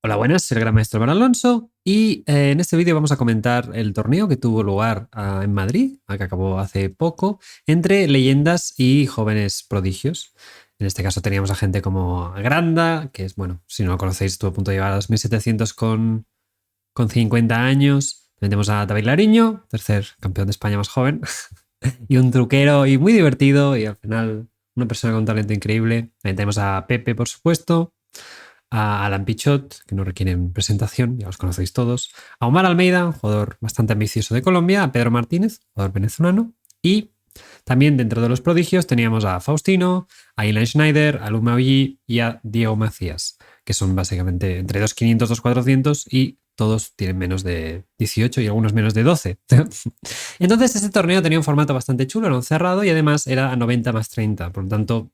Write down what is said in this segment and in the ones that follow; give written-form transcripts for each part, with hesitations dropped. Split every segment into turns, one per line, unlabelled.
Hola, buenas, soy el Gran Maestro Mar Alonso y en este vídeo vamos a comentar el torneo que tuvo lugar en Madrid, que acabó hace poco, entre leyendas y jóvenes prodigios. En este caso teníamos a gente como Granda, que es, bueno, si no lo conocéis, estuvo a punto de llegar a los 1700 con 50 años. También tenemos a David Lariño, tercer campeón de España más joven, y un truquero y muy divertido y al final una persona con un talento increíble. También tenemos a Pepe, por supuesto, a Alan Pichot, que no requieren presentación, ya los conocéis todos, a Omar Almeida, un jugador bastante ambicioso de Colombia, a Pedro Martínez, jugador venezolano, y también dentro de los prodigios teníamos a Faustino, a Ilan Schneider, a Luma Oji y a Diego Macías, que son básicamente entre 2.500 y 2.400 y todos tienen menos de 18 y algunos menos de 12. Entonces este torneo tenía un formato bastante chulo, era un cerrado y además era a 90 más 30, por lo tanto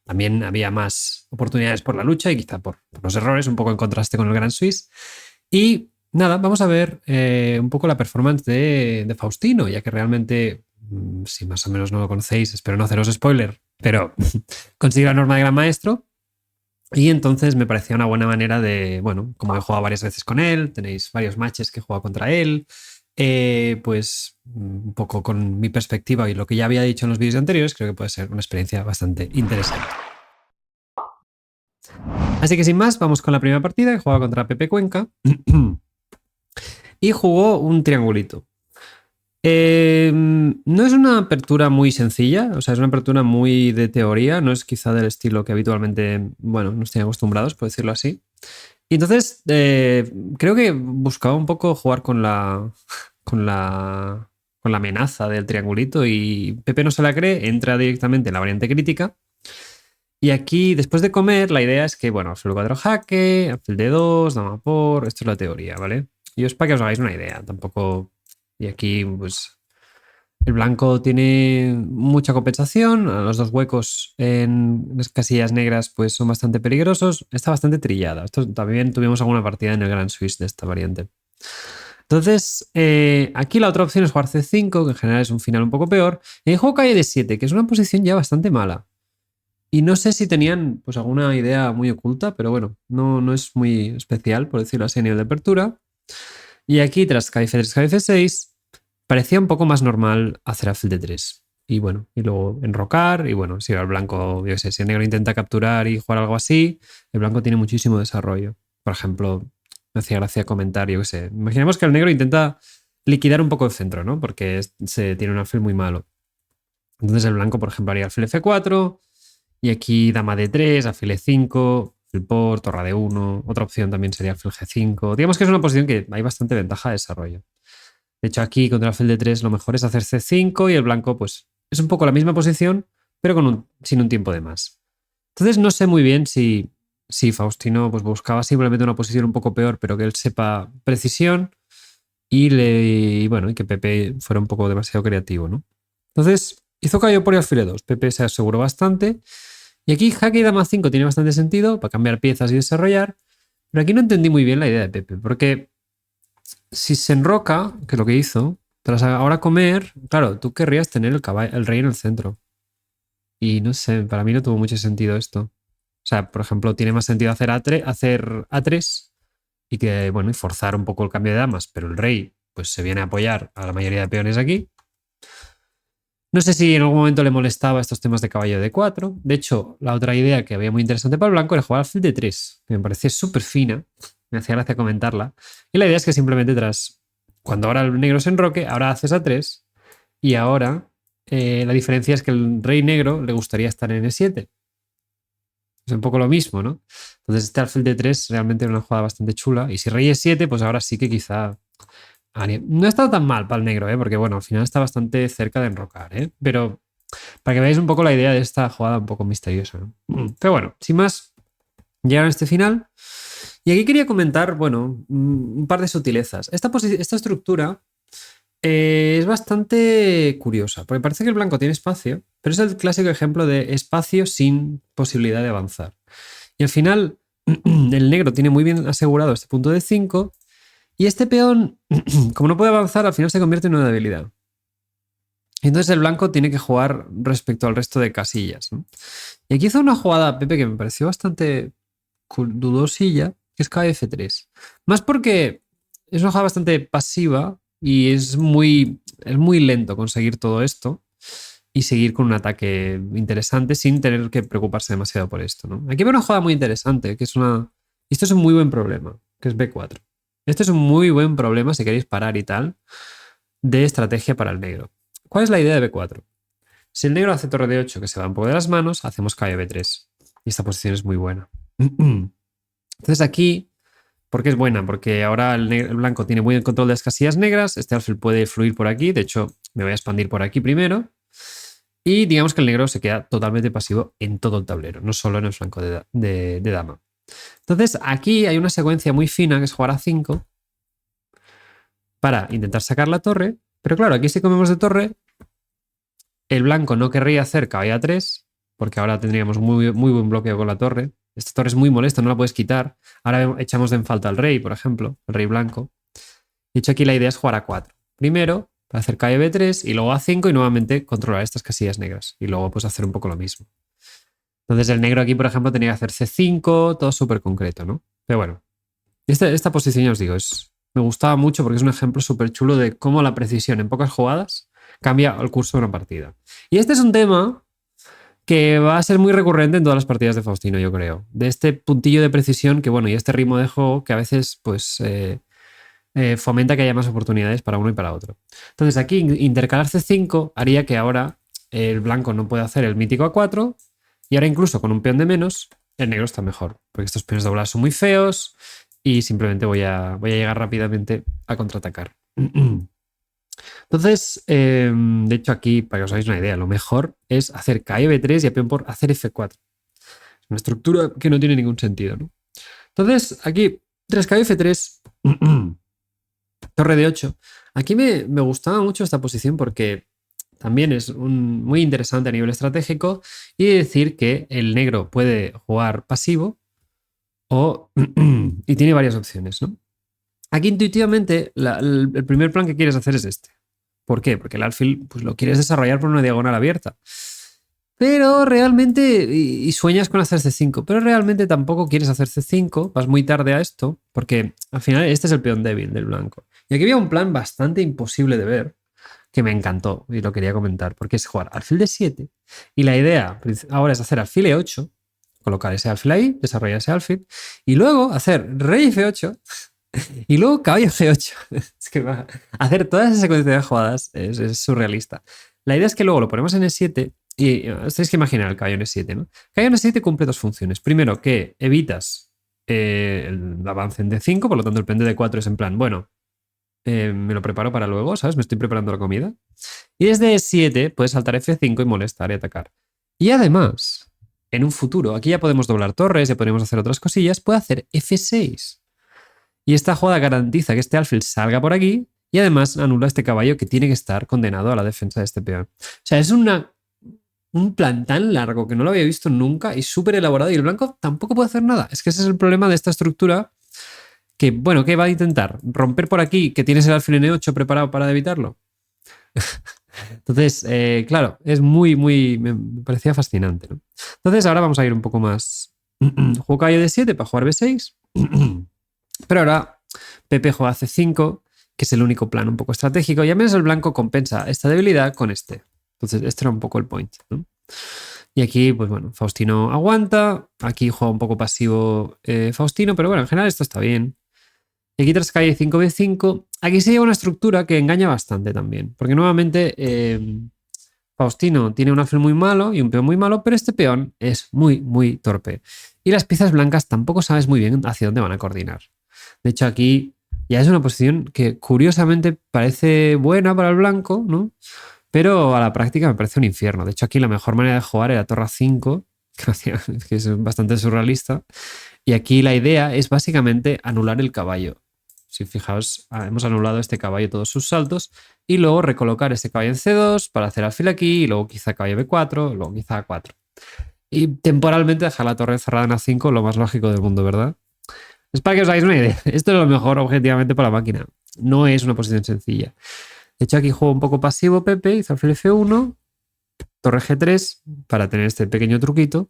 también había más oportunidades por la lucha y quizá por los errores, un poco en contraste con el Grand Swiss. Y nada, vamos a ver un poco la performance de Faustino, ya que realmente, si más o menos no lo conocéis, espero no haceros spoiler, pero consigue la norma de Gran Maestro. Y entonces me parecía una buena manera de, bueno, como he jugado varias veces con él, tenéis varios matches que he jugado contra él, pues un poco con mi perspectiva y lo que ya había dicho en los vídeos anteriores, creo que puede ser una experiencia bastante interesante. Así que sin más, vamos con la primera partida que jugaba contra Pepe Cuenca y jugó un triangulito. No es una apertura muy sencilla, o sea, es una apertura muy de teoría, no es quizá del estilo que habitualmente, bueno, no estoy acostumbrados, por decirlo así. Y entonces, creo que buscaba un poco jugar con la, con la amenaza del triangulito y Pepe no se la cree, entra directamente en la variante crítica. Y aquí, después de comer, la idea es que, bueno, alfil 4 jaque, alfil de 2, dama por, esto es la teoría, ¿vale? Y es para que os hagáis una idea, tampoco... Y aquí, pues, el blanco tiene mucha compensación, los dos huecos en las casillas negras, pues, son bastante peligrosos, está bastante trillada. Esto también tuvimos alguna partida en el Grand Swiss de esta variante. Entonces, aquí la otra opción es jugar C5, que en general es un final un poco peor, y juego calle de 7, que es una posición ya bastante mala. Y no sé si tenían pues alguna idea muy oculta, pero bueno, no es muy especial, por decirlo así, a nivel de apertura. Y aquí, tras KF3, KF6, parecía un poco más normal hacer alfil de 3. Y bueno, y luego enrocar, y bueno, si el blanco, yo sé, si el negro intenta capturar y jugar algo así, el blanco tiene muchísimo desarrollo. Por ejemplo, me hacía gracia comentar, yo qué sé, imaginemos que el negro intenta liquidar un poco el centro, ¿no? Porque se tiene un alfil muy malo. Entonces el blanco, por ejemplo, haría alfil F4, y aquí dama D3, alfil E5, alfil por, torre D1. Otra opción también sería alfil G5. Digamos que es una posición que hay bastante ventaja de desarrollo. De hecho, aquí contra alfil D3 lo mejor es hacer C5 y el blanco, pues, es un poco la misma posición, pero sin un tiempo de más. Entonces no sé muy bien si Faustino pues, buscaba simplemente una posición un poco peor, pero que él sepa precisión y bueno, y que Pepe fuera un poco demasiado creativo, ¿no? Entonces hizo caballo por y alfil E2. Pepe se aseguró bastante. Y aquí jaque y dama 5 tiene bastante sentido para cambiar piezas y desarrollar. Pero aquí no entendí muy bien la idea de Pepe, porque si se enroca, que es lo que hizo, tras ahora comer, claro, tú querrías tener el rey en el centro. Y no sé, para mí no tuvo mucho sentido esto. O sea, por ejemplo, tiene más sentido hacer A3 y que, bueno, y forzar un poco el cambio de damas, pero el rey pues se viene a apoyar a la mayoría de peones aquí. No sé si en algún momento le molestaba estos temas de caballo de 4. De hecho, la otra idea que había muy interesante para el blanco era jugar alfil de 3, que me parecía súper fina. Me hacía gracia comentarla. Y la idea es que simplemente cuando ahora el negro se enroque, ahora haces a 3 y ahora la diferencia es que el rey negro le gustaría estar en E7. Es un poco lo mismo, ¿no? Entonces este alfil de 3 realmente era una jugada bastante chula. Y si rey E7, pues ahora sí que quizá no ha estado tan mal para el negro, porque bueno, al final está bastante cerca de enrocar, pero para que veáis un poco la idea de esta jugada un poco misteriosa, ¿no? Pero bueno, sin más, llegaron a este final. Y aquí quería comentar, bueno, un par de sutilezas. Esta estructura es bastante curiosa, porque parece que el blanco tiene espacio, pero es el clásico ejemplo de espacio sin posibilidad de avanzar. Y al final, el negro tiene muy bien asegurado este punto de 5. Y este peón, como no puede avanzar, al final se convierte en una debilidad. Entonces el blanco tiene que jugar respecto al resto de casillas, ¿no? Y aquí hizo una jugada Pepe que me pareció bastante dudosilla, que es caballo F3. Más porque es una jugada bastante pasiva y es muy lento conseguir todo esto y seguir con un ataque interesante sin tener que preocuparse demasiado por esto, ¿no? Aquí veo una jugada muy interesante, que es una... Esto es un muy buen problema, que es B4. Este es un muy buen problema si queréis parar y tal, de estrategia para el negro. ¿Cuál es la idea de B4? Si el negro hace torre de 8 que se va un poco de las manos, hacemos caballo B3. Y esta posición es muy buena. Entonces aquí, ¿por qué es buena? Porque ahora el blanco tiene buen control de las casillas negras, este alfil puede fluir por aquí, de hecho me voy a expandir por aquí primero, y digamos que el negro se queda totalmente pasivo en todo el tablero, no solo en el flanco de dama. Entonces aquí hay una secuencia muy fina que es jugar a 5 para intentar sacar la torre, pero claro, aquí si comemos de torre, el blanco no querría hacer caballo a3, porque ahora tendríamos muy buen bloqueo con la torre. Esta torre es muy molesta, no la puedes quitar. Ahora echamos de en falta al rey, por ejemplo, el rey blanco. De hecho, aquí la idea es jugar a 4. Primero, para hacer caballo b3 y luego a 5 y nuevamente controlar estas casillas negras. Y luego pues hacer un poco lo mismo. Entonces el negro aquí, por ejemplo, tenía que hacer c5, todo súper concreto, ¿no? Pero bueno, esta posición ya os digo, me gustaba mucho porque es un ejemplo súper chulo de cómo la precisión en pocas jugadas cambia el curso de una partida. Y este es un tema que va a ser muy recurrente en todas las partidas de Faustino, yo creo. De este puntillo de precisión que, bueno, y este ritmo de juego que a veces, pues, fomenta que haya más oportunidades para uno y para otro. Entonces aquí intercalar C5 haría que ahora el blanco no pueda hacer el mítico A4 y ahora incluso con un peón de menos el negro está mejor, porque estos peones doblados son muy feos y simplemente voy a llegar rápidamente a contraatacar. Entonces, de hecho aquí, para que os hagáis una idea, lo mejor es hacer caballo b3 y a peón por hacer f4. Es una estructura que no tiene ningún sentido, ¿no? Entonces, aquí, tras caballo f3, torre de 8. Aquí me gustaba mucho esta posición porque también es muy interesante a nivel estratégico y decir que el negro puede jugar pasivo y tiene varias opciones, ¿no? Aquí intuitivamente el primer plan que quieres hacer es este. ¿Por qué? Porque el alfil pues, lo quieres desarrollar por una diagonal abierta. Pero realmente, y sueñas con hacer C5, pero realmente tampoco quieres hacer C5, vas muy tarde a esto, porque al final este es el peón débil del blanco. Y aquí había un plan bastante imposible de ver, que me encantó y lo quería comentar, porque es jugar alfil de 7 y la idea ahora es hacer alfil E8, colocar ese alfil ahí, desarrollar ese alfil, y luego hacer rey F8 y luego caballo G8. Es que hacer toda esa secuencia de jugadas es surrealista. La idea es que luego lo ponemos en E7 y os tenéis que imaginar el caballo en E7, ¿no? El caballo en E7 cumple dos funciones. Primero, que evitas el avance en D5, por lo tanto el peón de D4 es en plan, bueno, me lo preparo para luego, ¿sabes? Me estoy preparando la comida. Y desde E7 puedes saltar F5 y molestar y atacar. Y además, en un futuro, aquí ya podemos doblar torres, ya podemos hacer otras cosillas, puede hacer F6. Y esta jugada garantiza que este alfil salga por aquí y además anula este caballo que tiene que estar condenado a la defensa de este peón. O sea, es un plan tan largo que no lo había visto nunca y súper elaborado y el blanco tampoco puede hacer nada. Es que ese es el problema de esta estructura que, bueno, ¿qué va a intentar? ¿Romper por aquí que tienes el alfil en E8 preparado para evitarlo? Entonces, claro, es me parecía fascinante, ¿no? Entonces ahora vamos a ir un poco más... Juego caballo D7 para jugar B6. Pero ahora Pepe juega C5, que es el único plan un poco estratégico, y al menos el blanco compensa esta debilidad con este. Entonces, este era un poco el point, ¿no? Y aquí, pues bueno, Faustino aguanta. Aquí juega un poco pasivo Faustino, pero bueno, en general esto está bien. Y aquí tras calle 5B5, aquí se lleva una estructura que engaña bastante también, porque nuevamente Faustino tiene un alfil muy malo y un peón muy malo, pero este peón es muy torpe. Y las piezas blancas tampoco sabes muy bien hacia dónde van a coordinar. De hecho, aquí ya es una posición que curiosamente parece buena para el blanco, ¿no? Pero a la práctica me parece un infierno. De hecho, aquí la mejor manera de jugar era torre a 5, que es bastante surrealista. Y aquí la idea es básicamente anular el caballo. Si fijaos, hemos anulado este caballo todos sus saltos y luego recolocar este caballo en C2 para hacer alfil aquí y luego quizá caballo B4, luego quizá A4. Y temporalmente dejar la torre cerrada en A5, lo más lógico del mundo, ¿verdad? Es para que os hagáis una idea. Esto es lo mejor objetivamente para la máquina. No es una posición sencilla. De hecho, aquí juego un poco pasivo Pepe, hizo alfil F1, torre G3 para tener este pequeño truquito.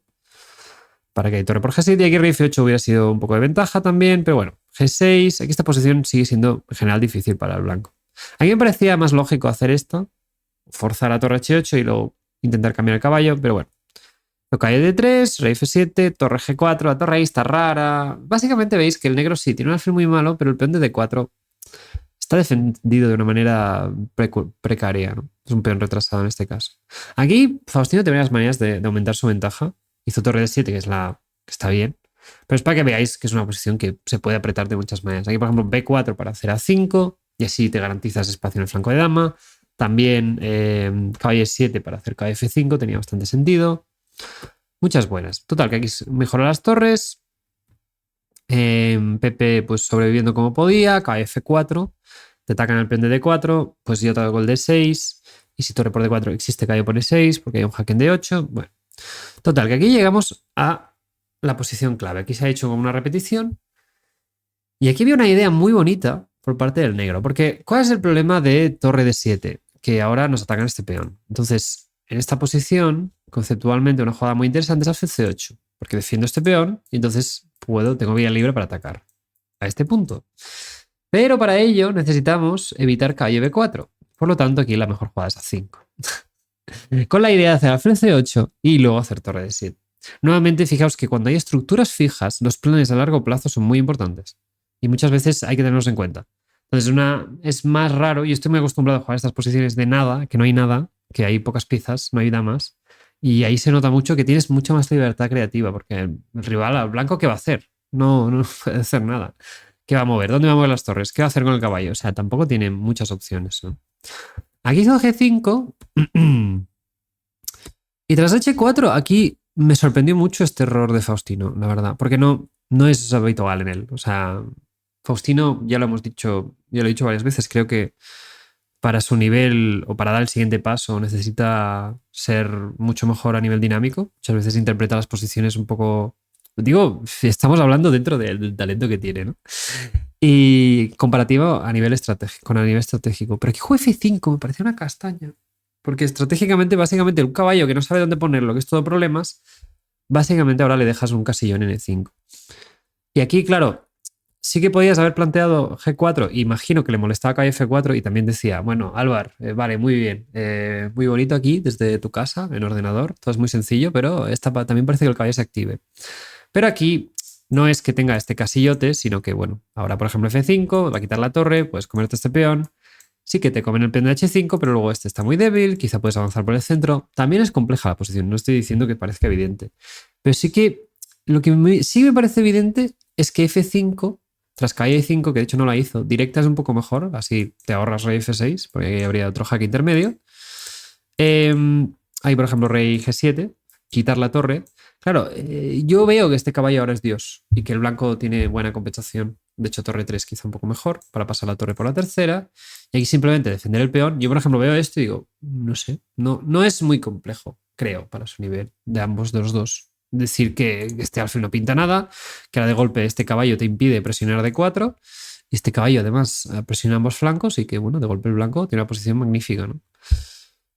para que hay torre por G7 y aquí rey F8 hubiera sido un poco de ventaja también, pero bueno, G6, aquí esta posición sigue siendo en general difícil para el blanco. A mí me parecía más lógico hacer esto, forzar a torre H8 y luego intentar cambiar el caballo, pero bueno. Caballo D3, rey F7, torre G4, la torre ahí está rara. Básicamente veis que el negro sí tiene un alfil muy malo, pero el peón de D4 está defendido de una manera precaria, ¿no? Es un peón retrasado en este caso. Aquí Faustino tiene varias maneras de aumentar su ventaja. Hizo torre D7, que es la que está bien, pero es para que veáis que es una posición que se puede apretar de muchas maneras. Aquí, por ejemplo, B4 para hacer A5 y así te garantizas espacio en el flanco de dama. También caballo E7 para hacer KF5 tenía bastante sentido. Muchas buenas. Total, que aquí mejora las torres. Pepe pues sobreviviendo como podía. KF4. Te atacan el peón de D4. Pues yo te hago el D6. Y si torre por D4 existe caballo por E6 porque hay un jaque en D8. Bueno. Total, que aquí llegamos a la posición clave. Aquí se ha hecho como una repetición. Y aquí había una idea muy bonita por parte del negro. Porque, ¿cuál es el problema de torre D7? Que ahora nos atacan este peón. Entonces, en esta posición, conceptualmente, una jugada muy interesante es alfil C8. Porque defiendo este peón y entonces tengo vía libre para atacar a este punto. Pero para ello necesitamos evitar caballo B4. Por lo tanto, aquí la mejor jugada es A5. Con la idea de hacer alfil C8 y luego hacer torre D7. Nuevamente, fijaos que cuando hay estructuras fijas, los planes a largo plazo son muy importantes. Y muchas veces hay que tenerlos en cuenta. Entonces, es más raro, y estoy muy acostumbrado a jugar estas posiciones de nada, que no hay nada, que hay pocas piezas, no hay damas. Y ahí se nota mucho que tienes mucha más libertad creativa, porque el rival, al blanco, ¿qué va a hacer? No puede hacer nada. ¿Qué va a mover? ¿Dónde va a mover las torres? ¿Qué va a hacer con el caballo? O sea, tampoco tiene muchas opciones, ¿no? Aquí hizo G5 y tras H4 aquí me sorprendió mucho este error de Faustino, la verdad, porque no es habitual en él. O sea, Faustino, ya lo hemos dicho, ya lo he dicho varias veces, creo que para su nivel o para dar el siguiente paso necesita ser mucho mejor a nivel dinámico. Muchas veces interpreta las posiciones un poco... Digo, estamos hablando dentro del talento que tiene, ¿no? Y comparativo a nivel estratégico, con a nivel estratégico. Pero aquí juego F5 me parece una castaña. Porque estratégicamente, básicamente, un caballo que no sabe dónde ponerlo, que es todo problemas, básicamente ahora le dejas un casillón en E5. Y aquí, claro, sí que podías haber planteado G4, imagino que le molestaba caballo F4 y también decía, bueno, Álvar, vale, muy bien, muy bonito aquí desde tu casa, en ordenador, todo es muy sencillo, pero también parece que el caballo se active. Pero aquí no es que tenga este casillote, sino que, bueno, ahora por ejemplo F5, va a quitar la torre, puedes comerte este peón, sí que te comen el peón de H5, pero luego este está muy débil, quizá puedes avanzar por el centro. También es compleja la posición, no estoy diciendo que parezca evidente. Pero sí que lo que sí me parece evidente es que F5, tras caballo E5, que de hecho no la hizo, directa es un poco mejor, así te ahorras rey F6, porque ahí habría otro jaque intermedio. Ahí, por ejemplo, rey G7, quitar la torre. Claro, yo veo que este caballo ahora es Dios y que el blanco tiene buena compensación. De hecho, torre 3 quizá un poco mejor para pasar la torre por la tercera. Y aquí simplemente defender el peón. Yo, por ejemplo, veo esto y digo, no sé, no es muy complejo, creo, para su nivel de ambos de los dos. Decir que este alfil no pinta nada, que ahora de golpe este caballo te impide presionar D4 y este caballo además presiona ambos flancos y que, bueno, de golpe el blanco tiene una posición magnífica, ¿no?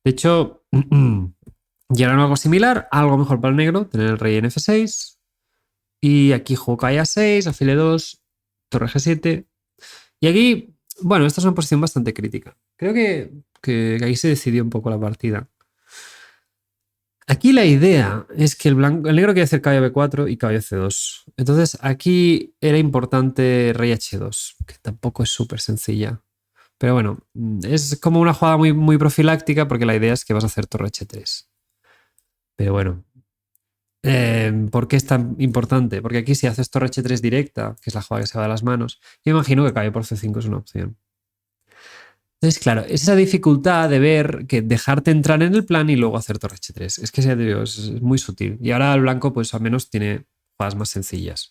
De hecho, y ahora algo similar, algo mejor para el negro, tener el rey en F6 y aquí juego cae A6, alfil E2, torre G7 y aquí, bueno, esta es una posición bastante crítica. Creo que ahí se decidió un poco la partida. Aquí la idea es que el negro quiere hacer caballo B4 y caballo C2. Entonces aquí era importante rey H2, que tampoco es súper sencilla. Pero bueno, es como una jugada muy, muy profiláctica porque la idea es que vas a hacer torre H3. Pero bueno, ¿por qué es tan importante? Porque aquí si haces torre H3 directa, que es la jugada que se va de las manos, yo imagino que caballo por C5 es una opción. Entonces, claro, es esa dificultad de ver que dejarte entrar en el plan y luego hacer torre H3. Es que ya te digo, es muy sutil. Y ahora el blanco, pues al menos tiene jugadas más sencillas.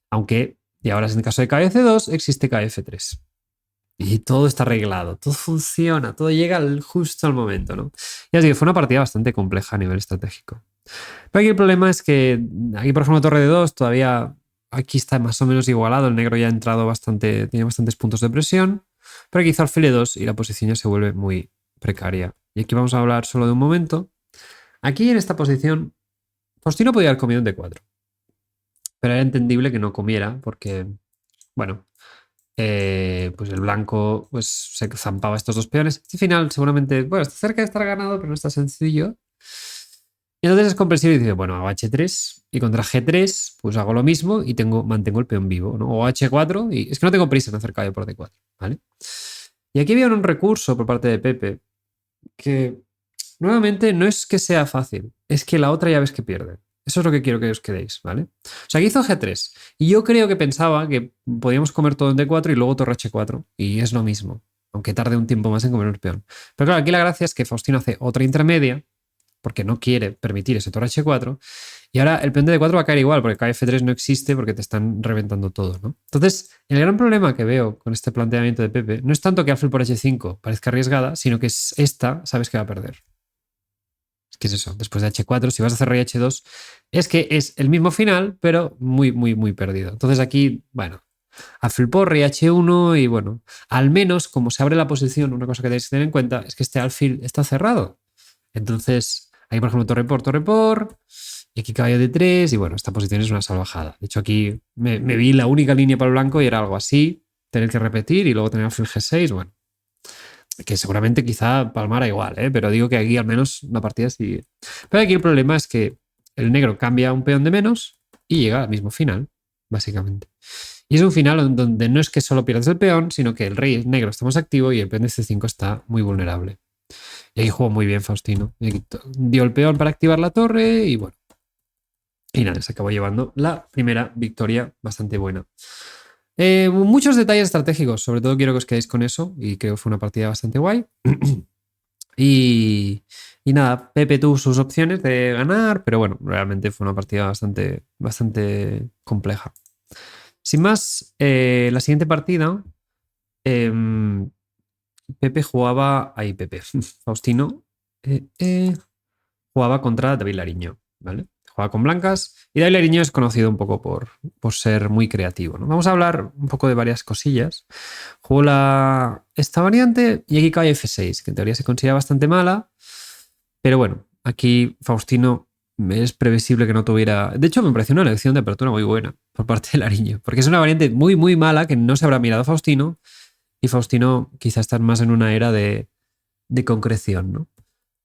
Aunque, y ahora en el caso de KF2, existe KF3. Y todo está arreglado, todo funciona, todo llega justo al momento, ¿no? Ya os digo, fue una partida bastante compleja a nivel estratégico. Pero aquí el problema es que aquí, por ejemplo, torre de 2 todavía aquí está más o menos igualado. El negro ya ha entrado bastante, tiene bastantes puntos de presión. Pero aquí hizo alfil E2 y la posición ya se vuelve muy precaria. Y aquí vamos a hablar solo de un momento. Aquí en esta posición, Faustino podía haber comido en D4, pero era entendible que no comiera porque, bueno, pues el blanco pues, se zampaba estos dos peones. Este final seguramente, bueno, está cerca de estar ganado, pero no está sencillo. Y entonces es comprensible y dice, bueno, hago H3 y contra G3 pues hago lo mismo y mantengo el peón vivo, ¿no? O H4 y es que no tengo prisa en hacer caballo por D4, ¿vale? Y aquí había un recurso por parte de Pepe que nuevamente no es que sea fácil, es que la otra ya ves que pierde. Eso es lo que quiero que os quedéis, ¿vale? O sea, aquí hizo G3 y yo creo que pensaba que podíamos comer todo en D4 y luego torre H4 y es lo mismo, aunque tarde un tiempo más en comer el peón. Pero claro, aquí la gracia es que Faustino hace otra intermedia porque no quiere permitir ese torre H4 y ahora el peón de D4 va a caer igual porque KF3 no existe porque te están reventando todo, ¿no? Entonces, el gran problema que veo con este planteamiento de Pepe no es tanto que alfil por H5 parezca arriesgada, sino que esta sabes que va a perder. ¿Qué es eso? Después de H4, si vas a hacer rey H2, es que es el mismo final, pero muy, muy, muy perdido. Entonces aquí, bueno, alfil por rey H1 y bueno, al menos como se abre la posición, una cosa que tenéis que tener en cuenta es que este alfil está cerrado. Entonces, aquí por ejemplo torre por, y aquí caballo de 3 y bueno, esta posición es una salvajada. De hecho aquí me vi la única línea para el blanco y era algo así, tener que repetir y luego tener alfil G6, bueno, que seguramente quizá palmara igual, pero digo que aquí al menos una partida sí. Pero aquí el problema es que el negro cambia un peón de menos y llega al mismo final, básicamente. Y es un final donde no es que solo pierdas el peón, sino que el rey negro está más activo y el peón de C5 está muy vulnerable. Y aquí jugó muy bien Faustino. Dio el peón para activar la torre y bueno. Y nada, se acabó llevando la primera victoria bastante buena. Muchos detalles estratégicos, sobre todo quiero que os quedéis con eso y creo que fue una partida bastante guay. y nada, Pepe tuvo sus opciones de ganar, pero bueno, realmente fue una partida bastante, bastante compleja. Sin más, la siguiente partida, Pepe jugaba, ahí Pepe, Faustino, jugaba contra David Lariño, ¿vale? Jugaba con blancas y David Lariño es conocido un poco por ser muy creativo, ¿no? Vamos a hablar un poco de varias cosillas. Jugó esta variante y aquí cae F6, que en teoría se considera bastante mala, pero bueno, aquí Faustino es previsible que no tuviera... De hecho, me pareció una elección de apertura muy buena por parte de Lariño, porque es una variante muy, muy mala que no se habrá mirado Faustino y Faustino quizá está más en una era de concreción, ¿no?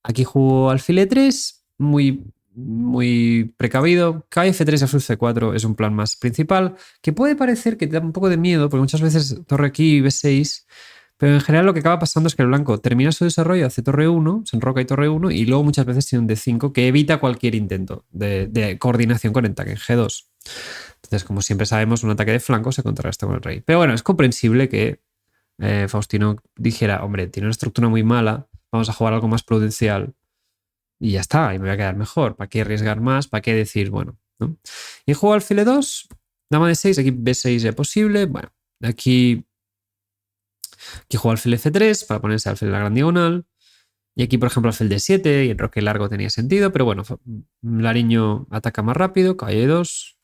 Aquí jugó alfil E3, muy, muy precavido. KF3 alfil C4 es un plan más principal, que puede parecer que te da un poco de miedo, porque muchas veces torre aquí B6, pero en general lo que acaba pasando es que el blanco termina su desarrollo, hace torre 1, se enroca y torre 1, y luego muchas veces tiene un D5 que evita cualquier intento de coordinación con el ataque en G2. Entonces, como siempre sabemos, un ataque de flanco se contrarresta con el rey. Pero bueno, es comprensible que Faustino dijera, hombre, tiene una estructura muy mala, vamos a jugar algo más prudencial y ya está, y me voy a quedar mejor. ¿Para qué arriesgar más? ¿Para qué decir, bueno, ¿no? Y juego alfil E2, dama de 6, aquí B6 es posible. Bueno, aquí juego alfil F3 para ponerse alfil en la gran diagonal. Y aquí, por ejemplo, alfil D7 y el roque largo tenía sentido, pero bueno, Lariño ataca más rápido, caballo E2.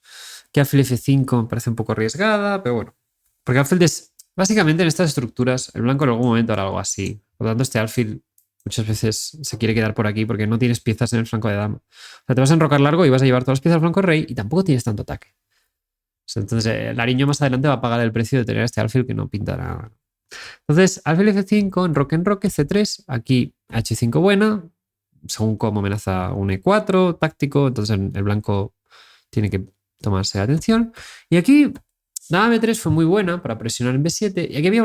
Que alfil F5 me parece un poco arriesgada, pero bueno. Porque alfil D... Básicamente en estas estructuras, el blanco en algún momento hará algo así. Por lo tanto, este alfil muchas veces se quiere quedar por aquí porque no tienes piezas en el flanco de dama. O sea, te vas a enrocar largo y vas a llevar todas las piezas al flanco de rey y tampoco tienes tanto ataque. Entonces, Lariño más adelante va a pagar el precio de tener este alfil que no pinta nada. Entonces, alfil F5, enroque, C3, aquí H5 buena, según cómo amenaza un E4 táctico, entonces el blanco tiene que tomarse atención. Y aquí dama B3 fue muy buena para presionar en B7 y aquí había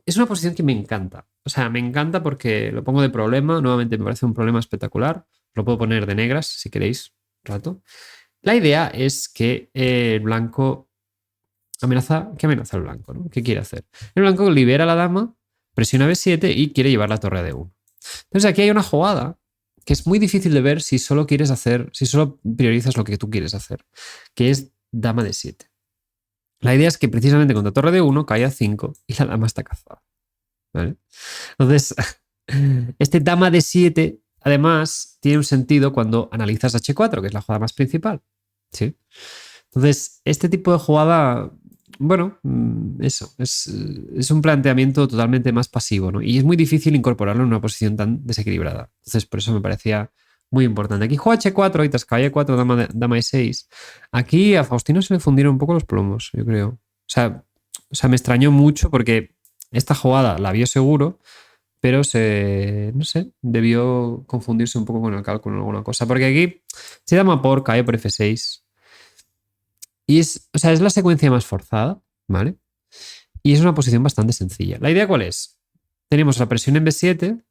es una posición que me encanta. O sea, me encanta porque lo pongo de problema, nuevamente me parece un problema espectacular. Lo puedo poner de negras si queréis un rato. La idea es que el blanco ¿qué amenaza el blanco? ¿No? ¿Qué quiere hacer? El blanco libera a la dama, presiona B7 y quiere llevar la torre a D1. Entonces aquí hay una jugada que es muy difícil de ver si solo priorizas lo que tú quieres hacer, que es dama D7. La idea es que precisamente contra torre D1 cae a 5 y la dama está cazada, ¿vale? Entonces, este dama D7 además tiene un sentido cuando analizas H4, que es la jugada más principal, ¿sí? Entonces, este tipo de jugada, bueno, eso, es un planteamiento totalmente más pasivo, ¿no? Y es muy difícil incorporarlo en una posición tan desequilibrada. Entonces, por eso me parecía Muy importante. Aquí juega H4 y tras caballo 4, dama E6. Aquí a Faustino se le fundieron un poco los plomos, yo creo. O sea, me extrañó mucho porque esta jugada la vio seguro, pero no sé, debió confundirse un poco con el cálculo o alguna cosa. Porque aquí, si dama por, cae por F6. Y o sea, es la secuencia más forzada, ¿vale? Y es una posición bastante sencilla. ¿La idea cuál es? Tenemos la presión en B7,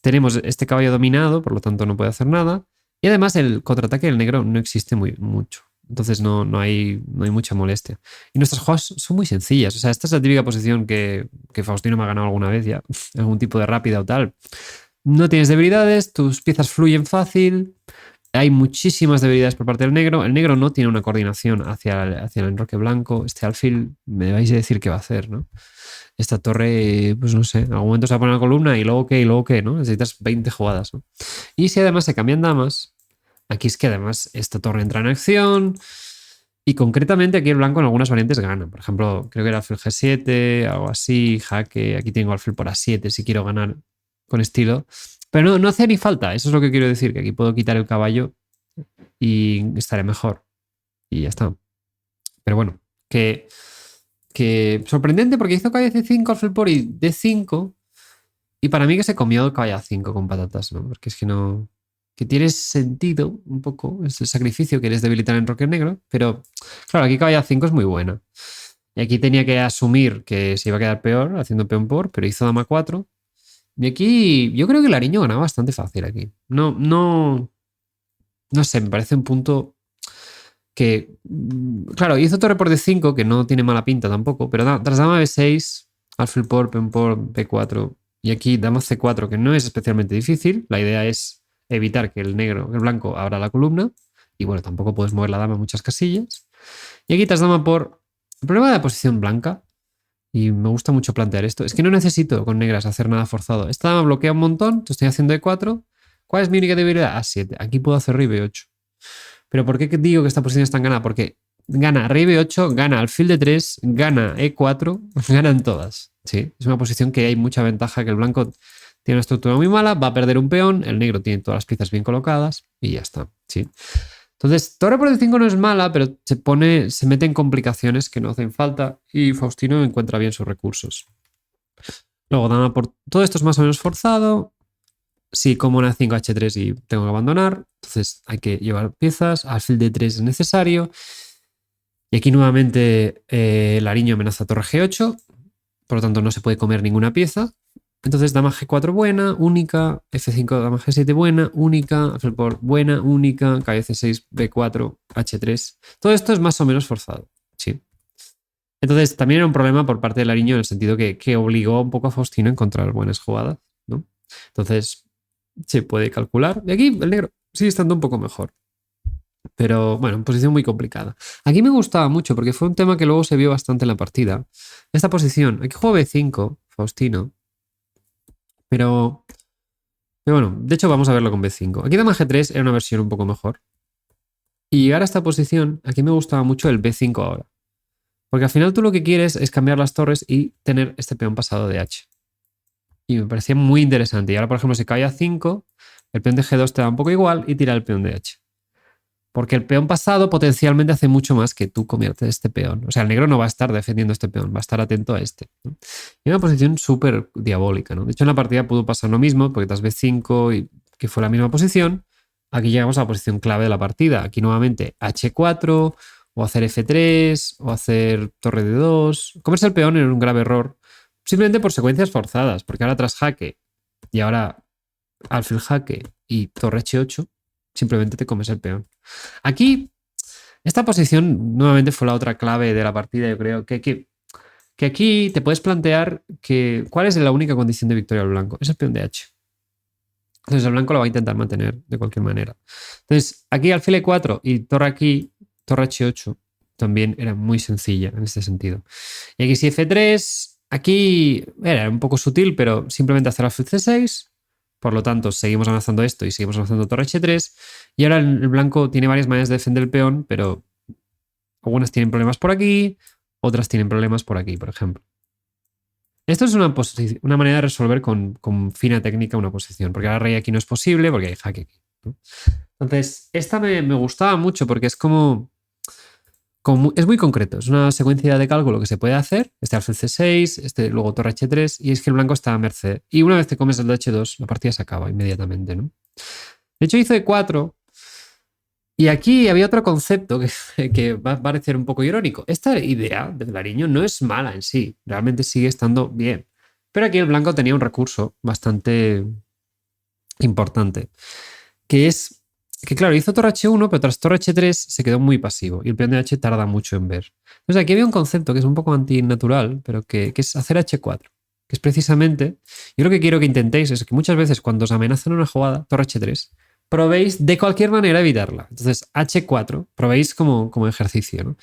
tenemos este caballo dominado, por lo tanto no puede hacer nada. Y además el contraataque del negro no existe mucho. Entonces no hay mucha molestia. Y nuestras jugadas son muy sencillas. O sea, esta es la típica posición que Faustino me ha ganado alguna vez ya. Algún tipo de rápida o tal. No tienes debilidades, tus piezas fluyen fácil. Hay muchísimas debilidades por parte del negro. El negro no tiene una coordinación hacia el enroque blanco. Este alfil me vais a decir qué va a hacer, ¿no? Esta torre, pues no sé, en algún momento se va a poner la columna y luego qué, ¿no? Necesitas 20 jugadas, ¿no? Y si además se cambian damas, aquí es que además esta torre entra en acción y concretamente aquí el blanco en algunas variantes gana. Por ejemplo, creo que era alfil G7, algo así, jaque, aquí tengo alfil por A7 si quiero ganar con estilo. Pero no hace ni falta, eso es lo que quiero decir, que aquí puedo quitar el caballo y estaré mejor. Y ya está. Pero bueno, que sorprendente porque hizo caballo C5, alfil por y D5. Y para mí que se comió el caballo A5 con patatas, ¿no? Porque es que no. Que tiene sentido un poco, es el sacrificio que eres debilitar en roque negro, pero claro, aquí caballo A5 es muy buena. Y aquí tenía que asumir que se iba a quedar peor haciendo peón por, pero hizo dama 4. Y aquí yo creo que Lariño ganaba bastante fácil aquí. No sé, me parece un punto que, claro, hizo torre por D5, que no tiene mala pinta tampoco, pero tras dama B6, alfil por, peón por, B4 y aquí dama C4, que no es especialmente difícil. La idea es evitar que el blanco abra la columna y bueno, tampoco puedes mover la dama en muchas casillas. Y aquí tras dama por... El problema de la posición blanca, y me gusta mucho plantear esto, es que no necesito con negras hacer nada forzado. Esta dama bloquea un montón, te estoy haciendo E4. ¿Cuál es mi única debilidad? A7. Aquí puedo hacer rey B8. Pero ¿por qué digo que esta posición es tan ganada? Porque gana rey B8, gana alfil D3, gana E4, ganan todas. ¿Sí? Es una posición que hay mucha ventaja, que el blanco tiene una estructura muy mala, va a perder un peón, el negro tiene todas las piezas bien colocadas y ya está. ¿Sí? Entonces, torre por D5 no es mala, pero se mete en complicaciones que no hacen falta y Faustino encuentra bien sus recursos. Luego, dama por... Todo esto es más o menos forzado. Sí, como una 5H3 y tengo que abandonar, entonces hay que llevar piezas, alfil D3 es necesario. Y aquí nuevamente Lariño amenaza torre G8, por lo tanto no se puede comer ninguna pieza. Entonces dama G4 buena, única, F5 dama G7 buena, única, alfil por buena, única, caballo C6, B4, H3. Todo esto es más o menos forzado, sí. Entonces también era un problema por parte de Lariño en el sentido que obligó un poco a Faustino a encontrar buenas jugadas, ¿no? Entonces se puede calcular. Y aquí el negro sigue estando un poco mejor. Pero bueno, en posición muy complicada. Aquí me gustaba mucho porque fue un tema que luego se vio bastante en la partida. Esta posición, aquí juego B5, Faustino. Pero bueno, de hecho vamos a verlo con B5. Aquí dama G3 era una versión un poco mejor. Y llegar a esta posición, aquí me gustaba mucho el B5 ahora. Porque al final tú lo que quieres es cambiar las torres y tener este peón pasado de H. Y me parecía muy interesante. Y ahora, por ejemplo, si cae a 5, el peón de G2 te da un poco igual y tira el peón de H. Porque el peón pasado potencialmente hace mucho más que tú conviertes este peón. O sea, el negro no va a estar defendiendo este peón, va a estar atento a este, ¿no? Y una posición súper diabólica, ¿no? De hecho, en la partida pudo pasar lo mismo, porque das B5 y que fue la misma posición. Aquí llegamos a la posición clave de la partida. Aquí nuevamente H4, o hacer F3, o hacer torre D2. Comerse el peón era un grave error, simplemente por secuencias forzadas, porque ahora tras jaque y ahora alfil jaque y torre H8, simplemente te comes el peón. Aquí, esta posición nuevamente fue la otra clave de la partida, yo creo, que aquí te puedes plantear cuál es la única condición de victoria al blanco. Es el peón de H. Entonces el blanco lo va a intentar mantener de cualquier manera. Entonces, aquí alfil E4 y torre aquí, torre H8, también era muy sencilla en este sentido. Y aquí si F3, aquí era un poco sutil, pero simplemente hacer alfil C6. Por lo tanto, seguimos avanzando esto y seguimos avanzando torre H3. Y ahora el blanco tiene varias maneras de defender el peón, pero algunas tienen problemas por aquí, otras tienen problemas por aquí, por ejemplo. Esto es una manera de resolver con fina técnica una posición, porque ahora rey aquí no es posible porque hay jaque aquí. ¿no? Entonces, esta me gustaba mucho porque es es muy concreto. Es una secuencia de cálculo que se puede hacer. Este alfil C6, luego torre H3, y es que el blanco está a merced. Y una vez que comes el de H2, la partida se acaba inmediatamente, ¿no? De hecho, hizo E4. Y aquí había otro concepto que va a parecer un poco irónico. Esta idea de Lariño no es mala en sí, realmente sigue estando bien. Pero aquí el blanco tenía un recurso bastante importante, que es que, claro, hizo torre H1, pero tras torre H3 se quedó muy pasivo y el peón de H tarda mucho en ver. Entonces aquí había un concepto que es un poco antinatural, pero que es hacer H4, que es precisamente, yo lo que quiero que intentéis es que muchas veces cuando os amenazan una jugada, torre H3, probéis de cualquier manera evitarla. Entonces, H4, probéis como ejercicio, ¿no?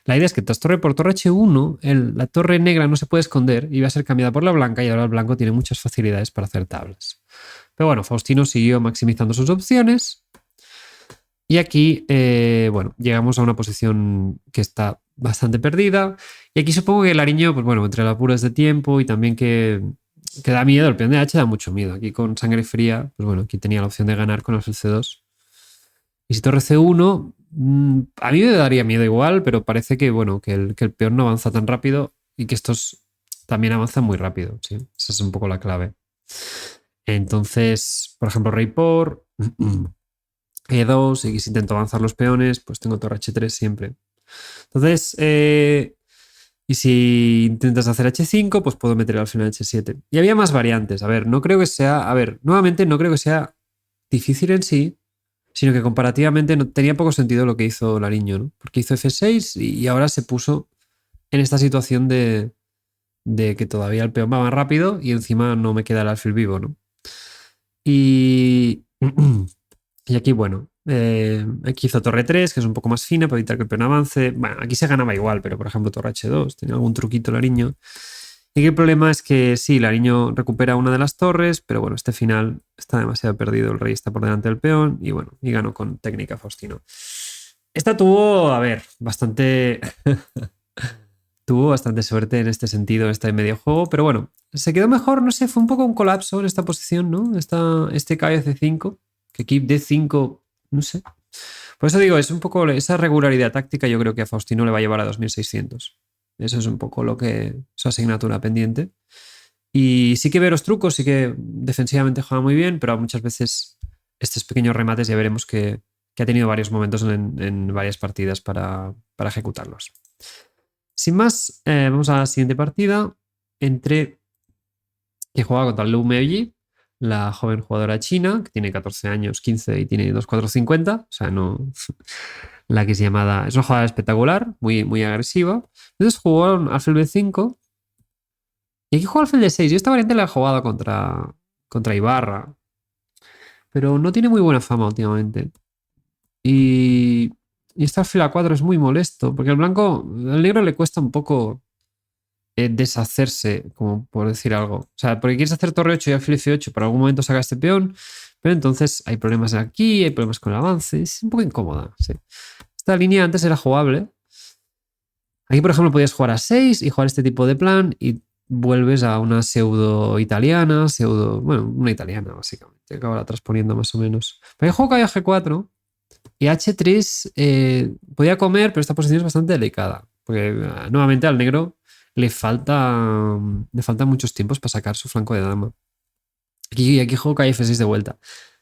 La idea es que tras torre por torre H1, la torre negra no se puede esconder y va a ser cambiada por la blanca y ahora el blanco tiene muchas facilidades para hacer tablas. Pero bueno, Faustino siguió maximizando sus opciones y aquí, bueno, llegamos a una posición que está bastante perdida y aquí supongo que Lariño, pues bueno, entre las apuros de tiempo y también que da miedo, el peón de H da mucho miedo. Aquí con sangre fría, pues bueno, aquí tenía la opción de ganar con alfil C2. Y si torre C1, a mí me daría miedo igual, pero parece que, bueno, que el peón no avanza tan rápido y que estos también avanzan muy rápido, ¿sí? Esa es un poco la clave. Entonces, por ejemplo, rey por E2, y si intento avanzar los peones, pues tengo torre H3 siempre. Entonces, y si intentas hacer H5, pues puedo meter al final H7. Y había más variantes. A ver, no creo que sea. A ver, nuevamente no creo que sea difícil en sí, sino que comparativamente no, tenía poco sentido lo que hizo Lariño, ¿no? Porque hizo F6 y ahora se puso en esta situación de que todavía el peón va más rápido y encima no me queda el alfil vivo, ¿no? Y, y aquí, bueno, aquí hizo torre 3, que es un poco más fina para evitar que el peón avance. Bueno, aquí se ganaba igual, pero por ejemplo torre H2, tenía algún truquito Lariño. Y aquí el problema es que sí, Lariño recupera una de las torres, pero bueno, este final está demasiado perdido, el rey está por delante del peón y bueno, y ganó con técnica Faustino. Esta tuvo, a ver, bastante... tuvo bastante suerte en este sentido, este medio juego, pero bueno, se quedó mejor, no sé, fue un poco un colapso en esta posición, ¿no? Este caballo C5, que aquí D5, no sé. Por eso digo, es un poco esa regularidad táctica, yo creo que a Faustino le va a llevar a 2600. Eso es un poco lo que su asignatura pendiente. Y sí que ve los trucos, sí que defensivamente juega muy bien, pero muchas veces estos pequeños remates ya veremos que ha tenido varios momentos en varias partidas para ejecutarlos. Sin más, vamos a la siguiente partida que juega contra Lu Meiji, la joven jugadora china, que tiene 14 años, 15 y tiene 2,450. O sea, no. La que es llamada. Es una jugadora espectacular, muy, muy agresiva. Entonces jugó alfil B5. Y aquí juega alfil D6. Yo esta variante la he jugado contra Ibarra. Pero no tiene muy buena fama últimamente. Y esta alfil A4 es muy molesto. Porque al negro le cuesta un poco deshacerse, como por decir algo. O sea, porque quieres hacer torre 8 y alfil F8, pero en algún momento saca este peón, pero entonces hay problemas aquí, hay problemas con el avance, es un poco incómoda. Sí. Esta línea antes era jugable. Aquí, por ejemplo, podías jugar a 6 y jugar este tipo de plan y vuelves a una pseudo italiana, bueno, una italiana básicamente, acaba transponiendo más o menos. Pero aquí juego caballo G4 y H3 podía comer, pero esta posición es bastante delicada, porque nuevamente al negro le faltan muchos tiempos para sacar su flanco de dama. Aquí juego calle F6 de vuelta.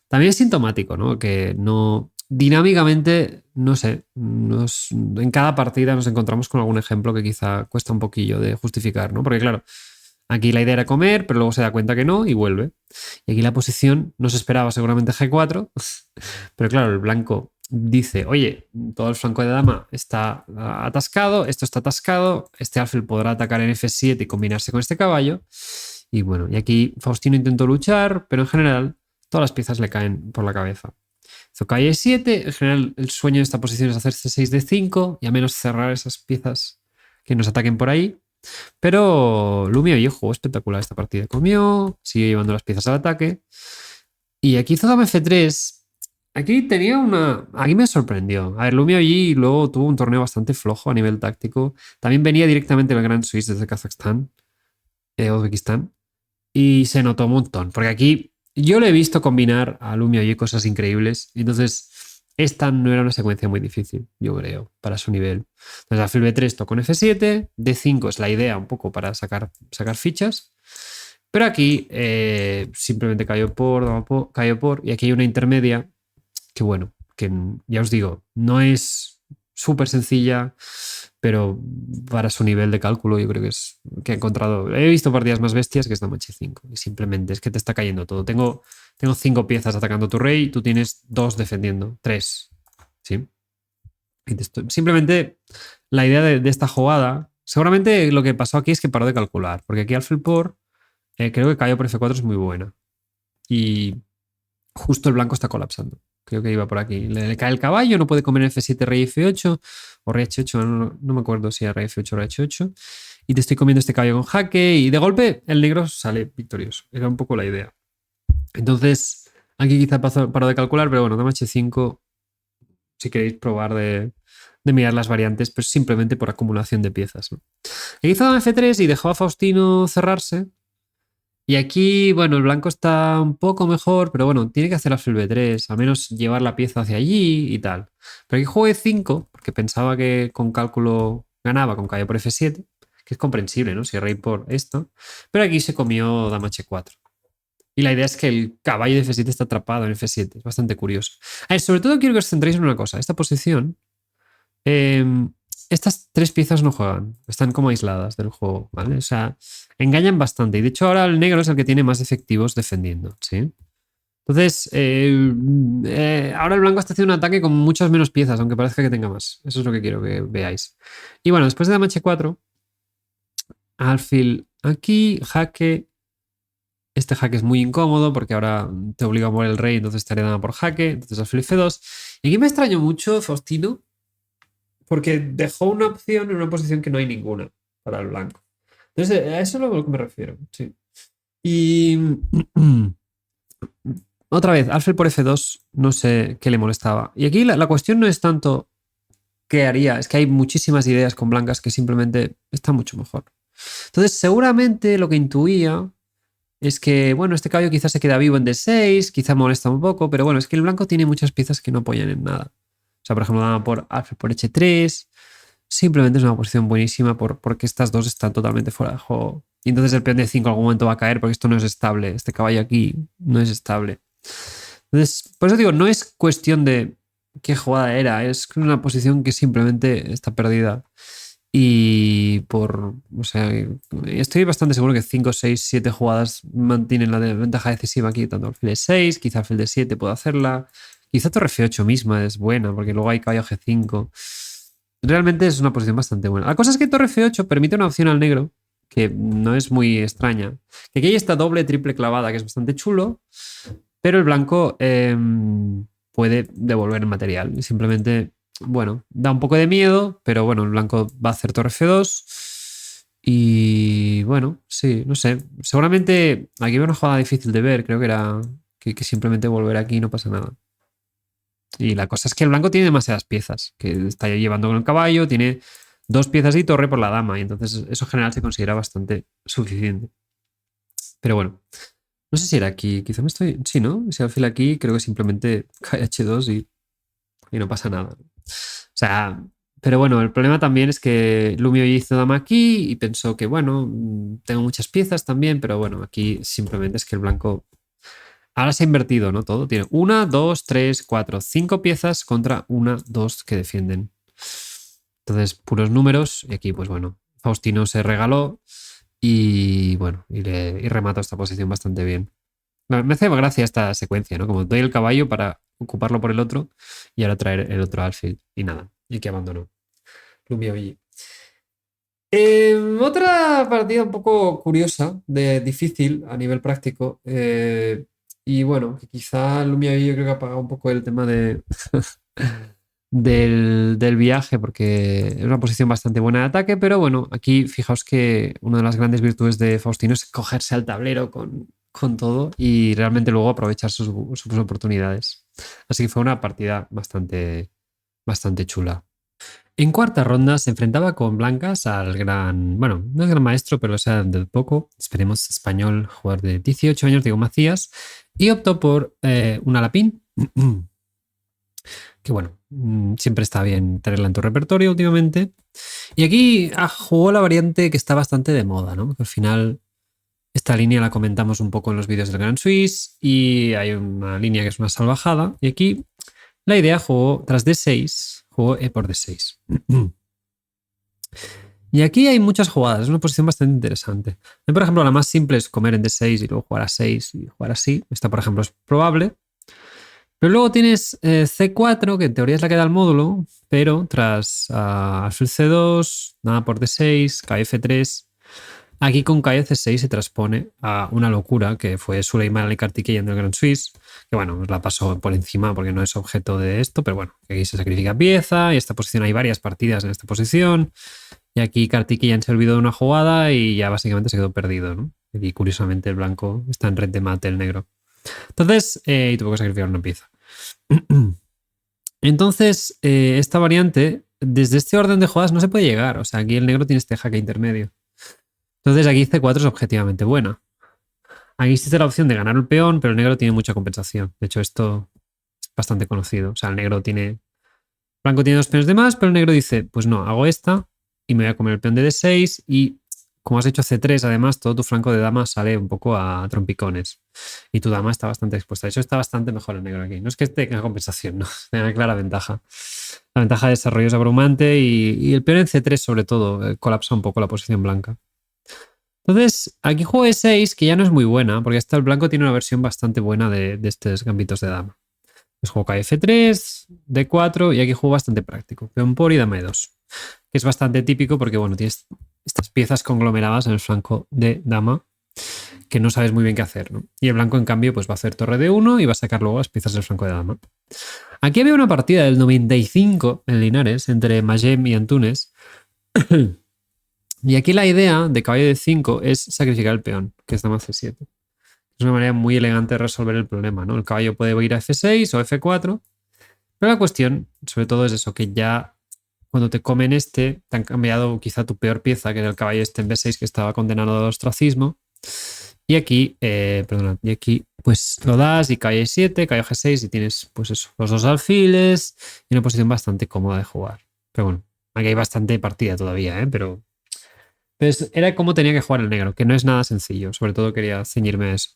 También es sintomático, ¿no? Que no. Dinámicamente, no sé. En cada partida nos encontramos con algún ejemplo que quizá cuesta un poquillo de justificar, ¿no? Porque, claro, aquí la idea era comer, pero luego se da cuenta que no y vuelve. Y aquí la posición no se esperaba seguramente G4, pero claro, el blanco dice, oye, todo el flanco de dama está atascado, esto está atascado, este alfil podrá atacar en F7 y combinarse con este caballo. Y bueno, y aquí Faustino intentó luchar, pero en general todas las piezas le caen por la cabeza. Hizo calle 7, en general el sueño de esta posición es hacer C6 de 5 y a menos cerrar esas piezas que nos ataquen por ahí. Pero Lumio y jugó espectacular esta partida. Comió, siguió llevando las piezas al ataque. Y aquí hizo dama F3. Aquí tenía una. Aquí me sorprendió. A ver, Lumio allí luego tuvo un torneo bastante flojo a nivel táctico. También venía directamente del Grand Swiss desde Kazajstán, Uzbekistán. Y se notó un montón. Porque aquí yo le he visto combinar a Lumio y cosas increíbles. Entonces, esta no era una secuencia muy difícil, yo creo, para su nivel. Entonces, alfil B3 tocó en F7, D5 es la idea un poco para sacar fichas. Pero aquí simplemente cayó por, y aquí hay una intermedia que bueno, que ya os digo, no es súper sencilla, pero para su nivel de cálculo yo creo que he encontrado, he visto partidas más bestias que es dama H5 y simplemente es que te está cayendo todo. Tengo 5 piezas atacando a tu rey, tú tienes 2 defendiendo, 3, ¿sí? Simplemente la idea de esta jugada, seguramente lo que pasó aquí es que paró de calcular, porque aquí alfil por creo que cayó por F4 es muy buena y justo el blanco está colapsando. Creo que iba por aquí. Le cae el caballo, no puede comer F7, rey F8 o rey H8, no me acuerdo si era rey F8 o rey H8. Y te estoy comiendo este caballo con jaque y de golpe el negro sale victorioso. Era un poco la idea. Entonces, aquí quizá paro de calcular, pero bueno, dama H5, si queréis probar de mirar las variantes, pues simplemente por acumulación de piezas, ¿no? E hizo dama F3 y dejó a Faustino cerrarse. Y aquí, bueno, el blanco está un poco mejor, pero bueno, tiene que hacer alfil B3, al menos llevar la pieza hacia allí y tal. Pero aquí juego E5, porque pensaba que con cálculo ganaba con caballo por F7, que es comprensible, ¿no? Si rey por esto. Pero aquí se comió dama H4. Y la idea es que el caballo de F7 está atrapado en F7. Es bastante curioso. A ver, sobre todo quiero que os centréis en una cosa. Esta posición estas 3 piezas no juegan, están como aisladas del juego, ¿vale? O sea, engañan bastante. Y de hecho, ahora el negro es el que tiene más efectivos defendiendo, ¿sí? Entonces, ahora el blanco está haciendo un ataque con muchas menos piezas, aunque parezca que tenga más. Eso es lo que quiero que veáis. Y bueno, después de dama H4, alfil aquí, jaque. Este jaque es muy incómodo porque ahora te obliga a mover el rey, entonces te haré dama por jaque. Entonces alfil F2. Y aquí me extraño mucho, Faustino, porque dejó una opción en una posición que no hay ninguna para el blanco. Entonces, a eso es a lo que me refiero. Sí. Y otra vez, alfil por F2, no sé qué le molestaba. Y aquí la cuestión no es tanto qué haría, es que hay muchísimas ideas con blancas que simplemente están mucho mejor. Entonces, seguramente lo que intuía es que, bueno, este caballo quizás se queda vivo en D6, quizá molesta un poco, pero bueno, es que el blanco tiene muchas piezas que no apoyan en nada. O sea, por ejemplo, dama por alfil por H3, simplemente es una posición buenísima porque estas dos están totalmente fuera de juego. Y entonces el peón de 5 en algún momento va a caer porque esto no es estable. Este caballo aquí no es estable. Entonces, por eso digo, no es cuestión de qué jugada era, es una posición que simplemente está perdida. Y o sea, estoy bastante seguro que 5, 6, 7 jugadas mantienen la ventaja decisiva aquí, tanto alfil de 6, quizá alfil de 7 puedo hacerla, quizá torre F8 misma es buena, porque luego hay caballo G5. Realmente es una posición bastante buena. La cosa es que torre F8 permite una opción al negro que no es muy extraña. Que aquí hay esta doble, triple clavada que es bastante chulo, pero el blanco puede devolver el material. Simplemente, bueno, da un poco de miedo, pero bueno, el blanco va a hacer torre F2 y bueno, sí, no sé. Seguramente aquí veo una jugada difícil de ver, creo que era que simplemente volver aquí y no pasa nada. Y la cosa es que el blanco tiene demasiadas piezas que está llevando con el caballo, tiene 2 piezas y torre por la dama, y entonces eso en general se considera bastante suficiente. Pero bueno, no sé si era aquí, quizá me estoy. Sí, ¿no? Si alfil aquí, creo que simplemente cae H2 y no pasa nada. O sea, pero bueno, el problema también es que Lumio hizo dama aquí y pensó que, bueno, tengo muchas piezas también, pero bueno, aquí simplemente es que el blanco. Ahora se ha invertido, ¿no? Todo. Tiene 1, 2, 3, 4, 5 piezas contra 1, 2 que defienden. Entonces, puros números. Y aquí, pues bueno, Faustino se regaló y bueno, y remató esta posición bastante bien. Me hace gracia esta secuencia, ¿no? Como doy el caballo para ocuparlo por el otro y ahora traer el otro alfil. Y nada, y que abandonó. Lumio Belli. Otra partida un poco curiosa, difícil a nivel práctico. Y bueno, que quizá Lumia yo creo que ha apagado un poco el tema del viaje, porque es una posición bastante buena de ataque, pero bueno, aquí fijaos que una de las grandes virtudes de Faustino es cogerse al tablero con todo y realmente luego aprovechar sus oportunidades. Así que fue una partida bastante chula. En cuarta ronda se enfrentaba con blancas al gran, bueno, no es gran maestro, pero o sea, de poco, esperemos, español, jugador de 18 años, Diego Macías, y optó por un alapín, que bueno, siempre está bien tenerla en tu repertorio últimamente. Y aquí jugó la variante que está bastante de moda, ¿no? Que al final esta línea la comentamos un poco en los vídeos del Gran Swiss y hay una línea que es una salvajada. Y aquí la idea jugó tras D6, jugó E por D6. Y aquí hay muchas jugadas, es una posición bastante interesante. Por ejemplo, la más simple es comer en D6 y luego jugar a 6 y jugar así. Esta, por ejemplo, es probable. Pero luego tienes C4, que en teoría es la que da el módulo, pero tras alfil C2, nada por D6, KF3. Aquí con calle C6 se transpone a una locura que fue Suleiman Ali Kartikeyan del Gran Swiss, que bueno, os la paso por encima porque no es objeto de esto, pero bueno, aquí se sacrifica pieza y esta posición hay varias partidas en esta posición. Y aquí Kartikeyan se olvidó de una jugada y ya básicamente se quedó perdido, ¿no? Y curiosamente el blanco está en red de mate, el negro. Entonces, y tuvo que sacrificar una pieza. Entonces, esta variante, desde este orden de jugadas no se puede llegar. O sea, aquí el negro tiene este jaque intermedio. Entonces aquí C4 es objetivamente buena. Aquí existe la opción de ganar el peón, pero el negro tiene mucha compensación. De hecho, esto es bastante conocido. O sea, el negro tiene... Blanco tiene 2 peones de más, pero el negro dice, pues no, hago esta y me voy a comer el peón de D6 y como has hecho C3, además, todo tu flanco de dama sale un poco a trompicones. Y tu dama está bastante expuesta. De hecho, está bastante mejor el negro aquí. No es que tenga compensación, no. Tenga clara ventaja. La ventaja de desarrollo es abrumante y el peón en C3, sobre todo, colapsa un poco la posición blanca. Entonces, aquí juego E6, que ya no es muy buena, porque hasta el blanco tiene una versión bastante buena de estos gambitos de dama. Pues juego F3, D4 y aquí juego bastante práctico. Peón por y dama E2, que es bastante típico porque, bueno, tienes estas piezas conglomeradas en el flanco de dama que no sabes muy bien qué hacer, ¿no? Y el blanco, en cambio, pues va a hacer torre D1 y va a sacar luego las piezas del flanco de dama. Aquí había una partida del 95 en Linares entre Magem y Antunes. Y aquí la idea de caballo de 5 es sacrificar el peón, que es dama C7. Es una manera muy elegante de resolver el problema, ¿no? El caballo puede ir a F6 o F4, pero la cuestión, sobre todo, es eso, que ya cuando te comen te han cambiado quizá tu peor pieza, que era el caballo en B6, que estaba condenado al ostracismo. Y aquí, y aquí, pues lo das y caballo 7, caballo G6 y tienes, pues eso, los dos alfiles y una posición bastante cómoda de jugar. Pero bueno, aquí hay bastante partida todavía, pero entonces era como tenía que jugar el negro, que no es nada sencillo. Sobre todo quería ceñirme a eso.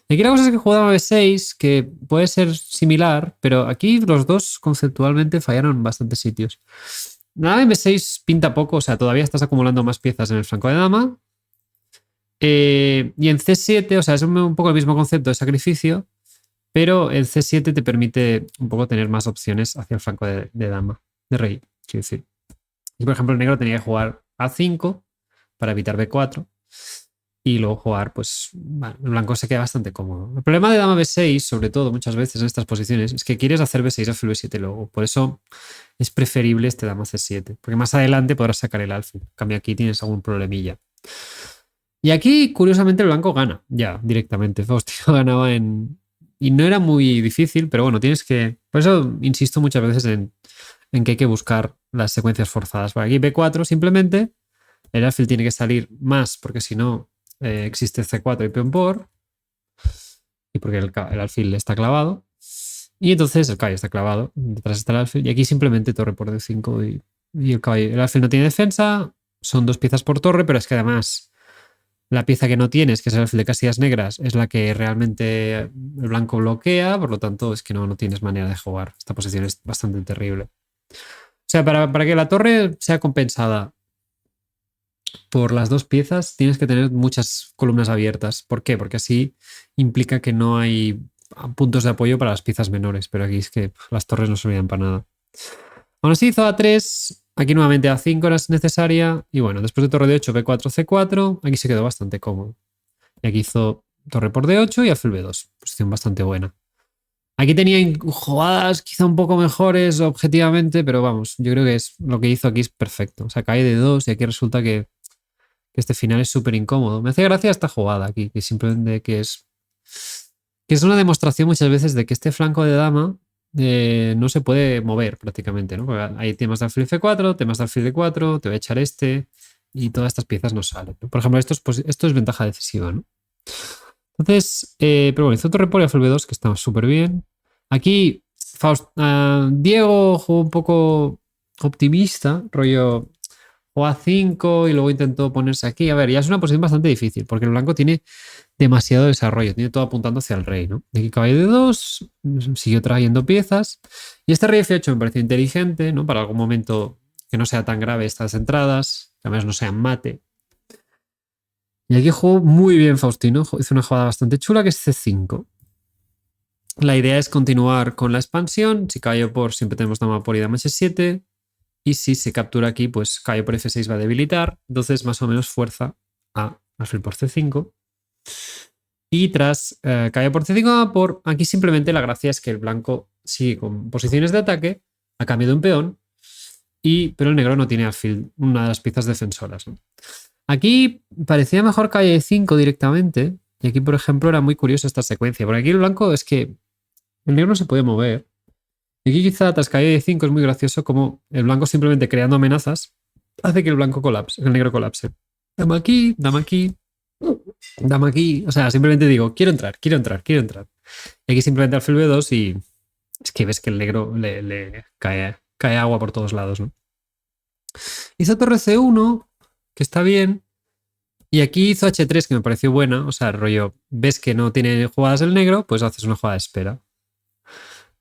Y aquí la cosa es que jugaba B6, que puede ser similar, pero aquí los dos conceptualmente fallaron en bastantes sitios. Nada en B6 pinta poco, o sea, todavía estás acumulando más piezas en el flanco de dama. Y en C7, o sea, es un poco el mismo concepto de sacrificio, pero en C7 te permite un poco tener más opciones hacia el flanco de dama, de rey, quiero decir. Y por ejemplo, el negro tenía que jugar A5 para evitar B4 y luego jugar, pues, bueno, el blanco se queda bastante cómodo. El problema de dama B6, sobre todo muchas veces en estas posiciones, es que quieres hacer B6 alfil B7 luego. Por eso es preferible este dama C7, porque más adelante podrás sacar el alfil. En cambio, aquí tienes algún problemilla. Y aquí, curiosamente, el blanco gana ya directamente. Faustino ganaba en... Y no era muy difícil, pero bueno, tienes que... Por eso insisto muchas veces en que hay que buscar las secuencias forzadas. Por aquí B4 simplemente... El alfil tiene que salir más porque si no existe C4 y peón por. Y porque el alfil está clavado. Y entonces el caballo está clavado. Detrás está el alfil. Y aquí simplemente torre por D5 y el caballo. El alfil no tiene defensa. Son 2 piezas por torre, pero es que además la pieza que no tienes, que es el alfil de casillas negras, es la que realmente el blanco bloquea. Por lo tanto, es que no tienes manera de jugar. Esta posición es bastante terrible. O sea, para que la torre sea compensada por las 2 piezas tienes que tener muchas columnas abiertas. ¿Por qué? Porque así implica que no hay puntos de apoyo para las piezas menores, pero aquí es que las torres no servían para nada. Aún así hizo A3, aquí nuevamente A5 era necesaria y bueno, después de torre de 8, B4, C4, aquí se quedó bastante cómodo. Y aquí hizo torre por D8 y alfil B2, posición bastante buena. Aquí tenía jugadas quizá un poco mejores objetivamente, pero vamos, yo creo que lo que hizo aquí es perfecto. O sea, cae de 2 y aquí resulta que este final es súper incómodo. Me hace gracia esta jugada aquí, que simplemente que es una demostración muchas veces de que este flanco de dama no se puede mover prácticamente, ¿no? Porque hay temas de alfil F4, temas de alfil D4, te voy a echar este y todas estas piezas no salen, ¿no? Por ejemplo, esto es ventaja decisiva, ¿no? Entonces, pero bueno, hizo torre por y alfil B2, que está súper bien. Aquí Diego jugó un poco optimista, rollo jugó a 5 y luego intentó ponerse aquí. A ver, ya es una posición bastante difícil, porque el blanco tiene demasiado desarrollo, tiene todo apuntando hacia el rey, ¿no? De aquí caballo de 2, siguió trayendo piezas. Y este rey F8 me pareció inteligente, ¿no? Para algún momento que no sea tan grave estas entradas, que además no sean mate. Y aquí jugó muy bien Faustino, hizo una jugada bastante chula que es C5. La idea es continuar con la expansión. Si caballo por, siempre tenemos dama por y dama H7. Y si se captura aquí, pues caballo por F6 va a debilitar. Entonces, más o menos fuerza a alfil por C5. Y tras caballo por C5, por aquí simplemente la gracia es que el blanco sigue con posiciones de ataque a cambio de un peón. Pero el negro no tiene alfil, una de las piezas defensoras, ¿no? Aquí parecía mejor caballo de 5 directamente. Y aquí, por ejemplo, era muy curiosa esta secuencia. Porque aquí el blanco es que el negro no se puede mover. Y aquí quizá tras caballo de 5 es muy gracioso como el blanco simplemente creando amenazas hace que el blanco colapse, el negro colapse. Dama aquí, dama aquí, dama aquí. O sea, simplemente digo, quiero entrar, quiero entrar, quiero entrar. Y aquí simplemente alfil B2 y es que ves que el negro le cae agua por todos lados, ¿no? Hizo torre C1, que está bien. Y aquí hizo H3, que me pareció buena. O sea, rollo, ves que no tiene jugadas el negro, pues haces una jugada de espera.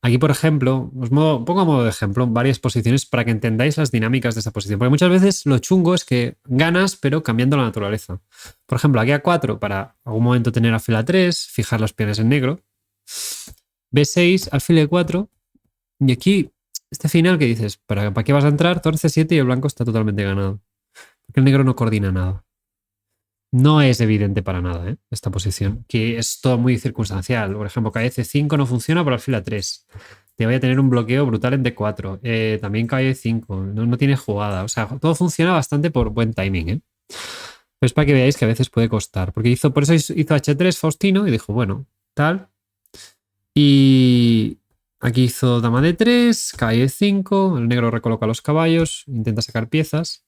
Aquí, por ejemplo, pongo a modo de ejemplo varias posiciones para que entendáis las dinámicas de esa posición. Porque muchas veces lo chungo es que ganas, pero cambiando la naturaleza. Por ejemplo, aquí A4 para algún momento tener alfil A3, fijar los peones en negro. B6, alfil E4. Y aquí, este final que dices, ¿para qué vas a entrar? Torre C7 y el blanco está totalmente ganado. Porque el negro no coordina nada. No es evidente para nada, esta posición, que es todo muy circunstancial. Por ejemplo, caballo C5 no funciona por alfil A3. Te voy a tener un bloqueo brutal en D4. También caballo E5, no tiene jugada. O sea, todo funciona bastante por buen timing. Pero es para que veáis que a veces puede costar. Porque por eso hizo H3 Faustino y dijo, bueno, tal. Y aquí hizo dama D3, caballo E5, el negro recoloca los caballos, intenta sacar piezas.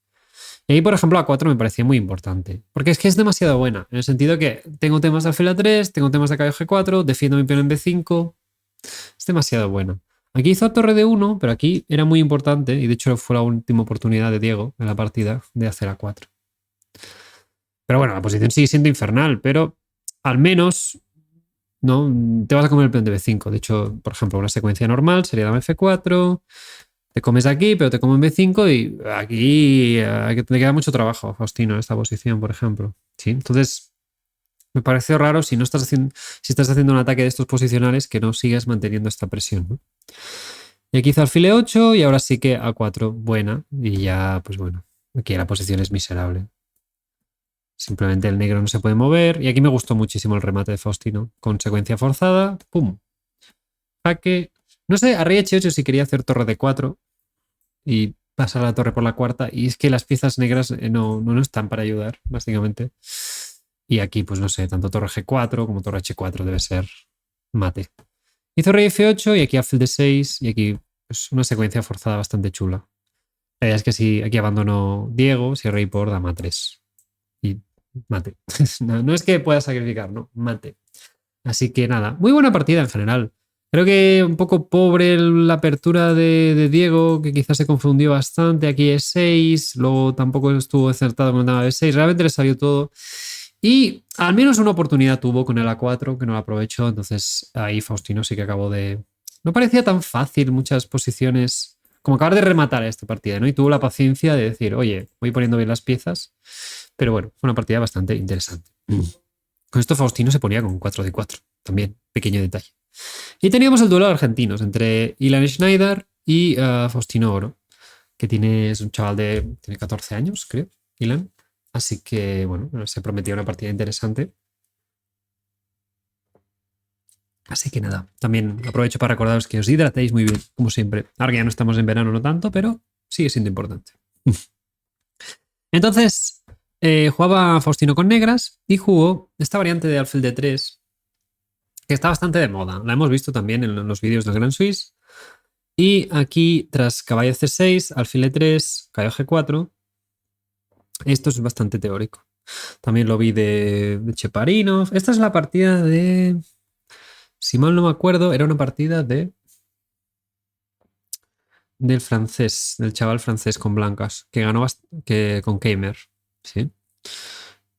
Y ahí, por ejemplo, A4 me parecía muy importante. Porque es que es demasiado buena. En el sentido que tengo temas de alfil A3, tengo temas de caballo G4, defiendo mi peón en B5. Es demasiado buena. Aquí hizo torre D1, pero aquí era muy importante. Y de hecho fue la última oportunidad de Diego en la partida de hacer A4. Pero bueno, la posición sigue siendo infernal. Pero al menos no te vas a comer el peón de B5. De hecho, por ejemplo, una secuencia normal sería dama F4. Te comes aquí, pero te como en B5 y aquí te queda mucho trabajo, Faustino, en esta posición, por ejemplo. ¿Sí? Entonces, me pareció raro si estás haciendo un ataque de estos posicionales que no sigas manteniendo esta presión, ¿no? Y aquí hizo alfil E8 y ahora sí que A4, buena. Y ya, pues bueno, aquí la posición es miserable. Simplemente el negro no se puede mover. Y aquí me gustó muchísimo el remate de Faustino. Con secuencia forzada, ¡pum! Jaque. No sé, a rey H8 si quería hacer torre D4 y pasar la torre por la cuarta. Y es que las piezas negras no están para ayudar, básicamente. Y aquí, pues no sé, tanto torre G4 como torre H4 debe ser mate. Hizo rey F8 y aquí alfil D6 y aquí pues, una secuencia forzada bastante chula. La idea es que si aquí abandono Diego, si rey por dama 3. Y mate. No es que pueda sacrificar, no, mate. Así que nada, muy buena partida en general. Creo que un poco pobre la apertura de Diego, que quizás se confundió bastante. Aquí es 6, luego tampoco estuvo acertado con el dama B6. Realmente le salió todo. Y al menos una oportunidad tuvo con el A4, que no la aprovechó. Entonces ahí Faustino sí que acabó de... No parecía tan fácil muchas posiciones, como acabar de rematar esta partida, ¿no? Y tuvo la paciencia de decir, oye, voy poniendo bien las piezas. Pero bueno, fue una partida bastante interesante. Con esto Faustino se ponía con 4 de 4. También, pequeño detalle. Y teníamos el duelo de argentinos entre Ilan Schneider y Faustino Oro, que es un chaval tiene 14 años, creo, Ilan. Así que, bueno, se prometía una partida interesante. Así que nada, también aprovecho para recordaros que os hidratéis muy bien, como siempre. Ahora que ya no estamos en verano, no tanto, pero sigue siendo importante. Entonces, jugaba Faustino con negras y jugó esta variante de alfil D3, que está bastante de moda. La hemos visto también en los vídeos del Gran Swiss. Y aquí, tras caballo C6, alfil E3, caballo G4, esto es bastante teórico. También lo vi de Cheparinov. Esta es la partida de... Si mal no me acuerdo, era una partida del francés, del chaval francés con blancas, que ganó con Keimer, ¿sí?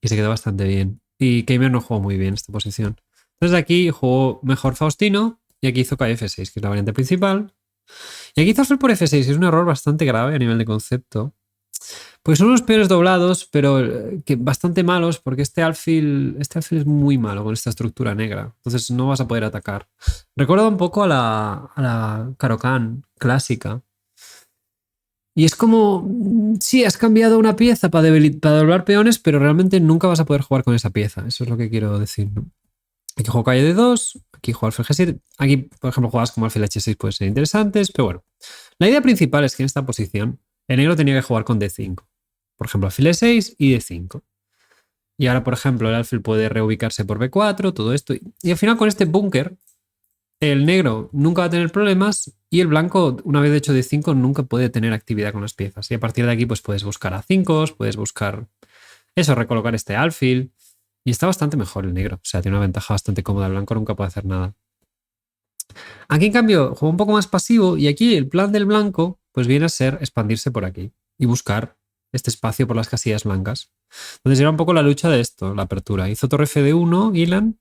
Y se quedó bastante bien. Y Keimer no jugó muy bien esta posición. Entonces aquí jugó mejor Faustino y aquí hizo caballo F6, que es la variante principal. Y aquí hizo alfil por F6, es un error bastante grave a nivel de concepto. Pues son unos peones doblados, pero que bastante malos, porque este alfil es muy malo con esta estructura negra. Entonces no vas a poder atacar. Recuerda un poco a la Caro-Kann clásica. Y es como, sí, has cambiado una pieza para doblar peones, pero realmente nunca vas a poder jugar con esa pieza. Eso es lo que quiero decir, ¿no? Aquí juego calle de 2, aquí juego alfil G7. Aquí, por ejemplo, jugadas como alfil H6 pueden ser interesantes, pero bueno. La idea principal es que en esta posición el negro tenía que jugar con D5. Por ejemplo, alfil E6 y D5. Y ahora, por ejemplo, el alfil puede reubicarse por B4, todo esto. Y al final con este búnker, el negro nunca va a tener problemas y el blanco, una vez hecho D5, nunca puede tener actividad con las piezas. Y a partir de aquí, pues puedes buscar A5, puedes buscar eso, recolocar este alfil. Y está bastante mejor el negro. O sea, tiene una ventaja bastante cómoda. El blanco nunca puede hacer nada. Aquí, en cambio, juega un poco más pasivo y aquí el plan del blanco pues viene a ser expandirse por aquí y buscar este espacio por las casillas blancas. Entonces era un poco la lucha de esto, la apertura. Hizo torre F1, Ilan,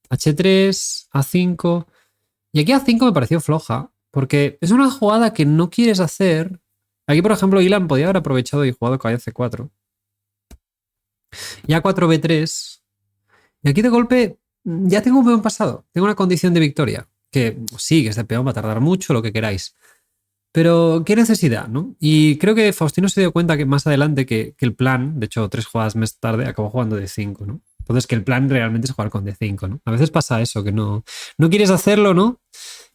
H3, A5. Y aquí A5 me pareció floja porque es una jugada que no quieres hacer. Aquí, por ejemplo, Ilan podía haber aprovechado y jugado caballo C4. Y A4, B3. Y aquí de golpe ya tengo un peón pasado. Tengo una condición de victoria. Que sí, que este peón va a tardar mucho, lo que queráis. Pero qué necesidad, ¿no? Y creo que Faustino se dio cuenta que más adelante que el plan, de hecho 3 jugadas más tarde, acabó jugando D5, ¿no? Entonces que el plan realmente es jugar con D5, ¿no? A veces pasa eso, que no quieres hacerlo, ¿no?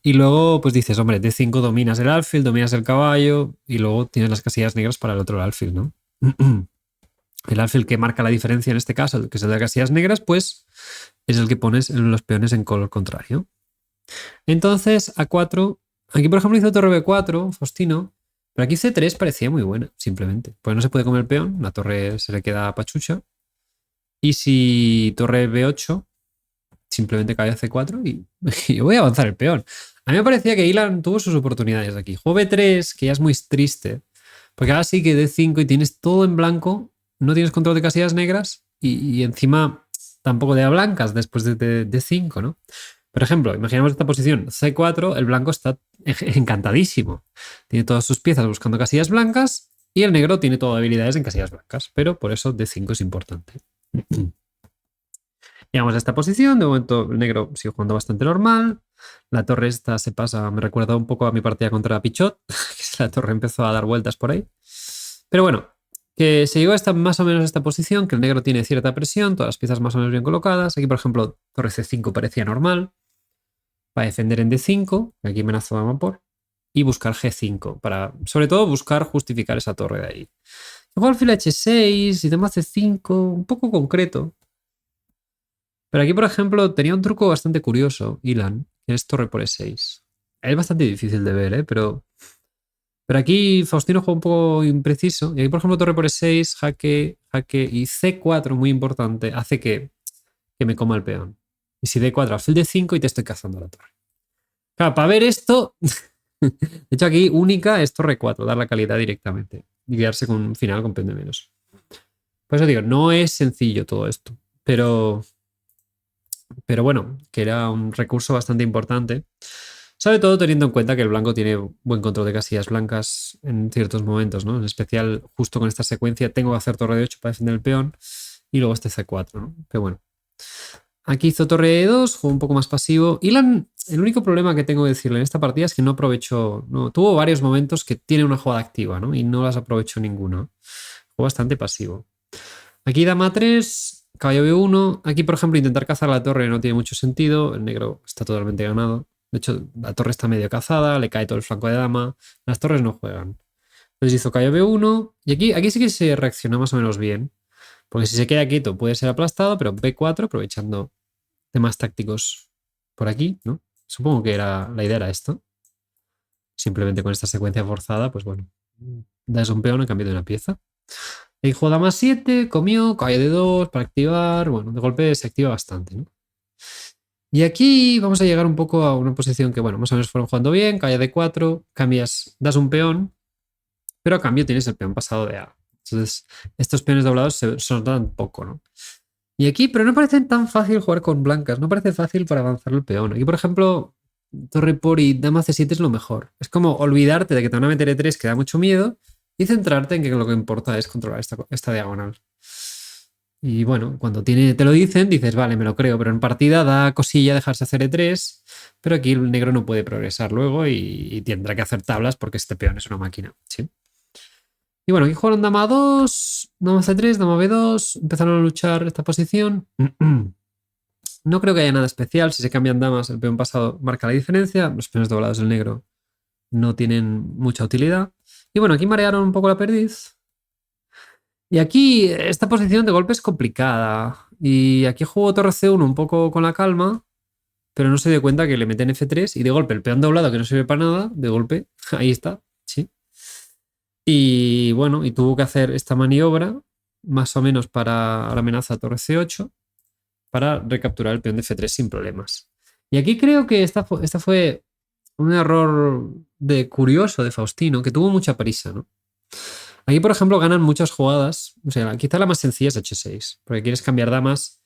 Y luego pues dices, hombre, D5 dominas el alfil, dominas el caballo y luego tienes las casillas negras para el otro alfil, ¿no? El alfil que marca la diferencia en este caso, que es el de las casillas negras, pues es el que pones en los peones en color contrario. Entonces, A4, aquí por ejemplo hizo torre B4, Faustino, pero aquí C3 parecía muy buena, simplemente. Pues no se puede comer el peón, la torre se le queda pachucha. Y si torre B8, simplemente cae a C4 y yo voy a avanzar el peón. A mí me parecía que Ilan tuvo sus oportunidades aquí. Juego B3, que ya es muy triste, porque ahora sí que D5 y tienes todo en blanco, no tienes control de casillas negras y encima tampoco de A blancas después de D5, ¿no? Por ejemplo, imaginemos esta posición C4, el blanco está encantadísimo. Tiene todas sus piezas buscando casillas blancas y el negro tiene todas habilidades en casillas blancas, pero por eso D5 es importante. Llegamos a esta posición, de momento el negro sigue jugando bastante normal. La torre esta se pasa, me recuerda un poco a mi partida contra Pichot, que la torre empezó a dar vueltas por ahí. Pero bueno, que se llegó a más o menos a esta posición, que el negro tiene cierta presión, todas las piezas más o menos bien colocadas. Aquí, por ejemplo, torre C5 parecía normal. Para defender en D5, que aquí amenazo dama por, y buscar G5, para sobre todo buscar justificar esa torre de ahí. Luego alfil H6 y dama C5, un poco concreto. Pero aquí, por ejemplo, tenía un truco bastante curioso, Ilan, que es torre por E6. Es bastante difícil de ver, pero aquí Faustino juega un poco impreciso. Y aquí, por ejemplo, torre por E6, jaque, jaque y C4, muy importante, hace que me coma el peón. Y si D4, alfil D5 y te estoy cazando la torre. Claro, para ver esto, de hecho aquí única es torre 4, dar la calidad directamente y quedarse con un final con peón de menos. Por eso digo, no es sencillo todo esto, pero bueno, que era un recurso bastante importante. Sobre todo teniendo en cuenta que el blanco tiene buen control de casillas blancas en ciertos momentos, ¿no? En especial, justo con esta secuencia, tengo que hacer torre de 8 para defender el peón y luego este C4, ¿no? Pero bueno. Aquí hizo torre E2, jugó un poco más pasivo. Ilan, el único problema que tengo que decirle en esta partida es que no aprovechó, no, tuvo varios momentos que tiene una jugada activa, ¿no? Y no las aprovechó ninguno. Jugó bastante pasivo. Aquí dama 3, caballo B1. Aquí, por ejemplo, intentar cazar la torre no tiene mucho sentido. El negro está totalmente ganado. De hecho, la torre está medio cazada, le cae todo el flanco de dama. Las torres no juegan. Entonces hizo caballo B1. Y aquí sí que se reaccionó más o menos bien. Porque si se queda quieto puede ser aplastado, pero B4, aprovechando temas tácticos por aquí, ¿no? Supongo que la idea era esto. simplemente con esta secuencia forzada, pues bueno, das un peón a cambio de una pieza. Ahí juega dama 7, comió, caballo de 2 para activar. Bueno, de golpe se activa bastante, ¿no? Y aquí vamos a llegar un poco a una posición que, bueno, más o menos fueron jugando bien. Caballo de 4, cambias, das un peón, pero a cambio tienes el peón pasado de A. Entonces, estos peones doblados se notan poco, ¿no? Y aquí, pero no parece tan fácil jugar con blancas, no parece fácil para avanzar el peón. Aquí, por ejemplo, torre por y dama C7 es lo mejor. Es como olvidarte de que te van a meter E3, que da mucho miedo, y centrarte en que lo que importa es controlar esta diagonal. Y bueno, cuando te lo dicen, dices, vale, me lo creo, pero en partida da cosilla dejarse hacer E3, pero aquí el negro no puede progresar luego y tendrá que hacer tablas porque este peón es una máquina, ¿sí? Y bueno, aquí jugaron dama 2, dama C3, dama B2, empezaron a luchar esta posición. No creo que haya nada especial, si se cambian damas, el peón pasado marca la diferencia, los peones doblados del negro no tienen mucha utilidad. Y bueno, aquí marearon un poco la perdiz. Y aquí esta posición de golpe es complicada. Y aquí jugó torre C1 un poco con la calma, pero no se dio cuenta que le meten F3 y de golpe el peón doblado que no sirve para nada, de golpe, ahí está, sí. Y bueno, y tuvo que hacer esta maniobra más o menos para la amenaza torre C8 para recapturar el peón de F3 sin problemas. Y aquí creo que esta fue un error curioso de Faustino, que tuvo mucha prisa, ¿no? Aquí, por ejemplo, ganan muchas jugadas. O sea, quizá la más sencilla es H6, porque quieres cambiar damas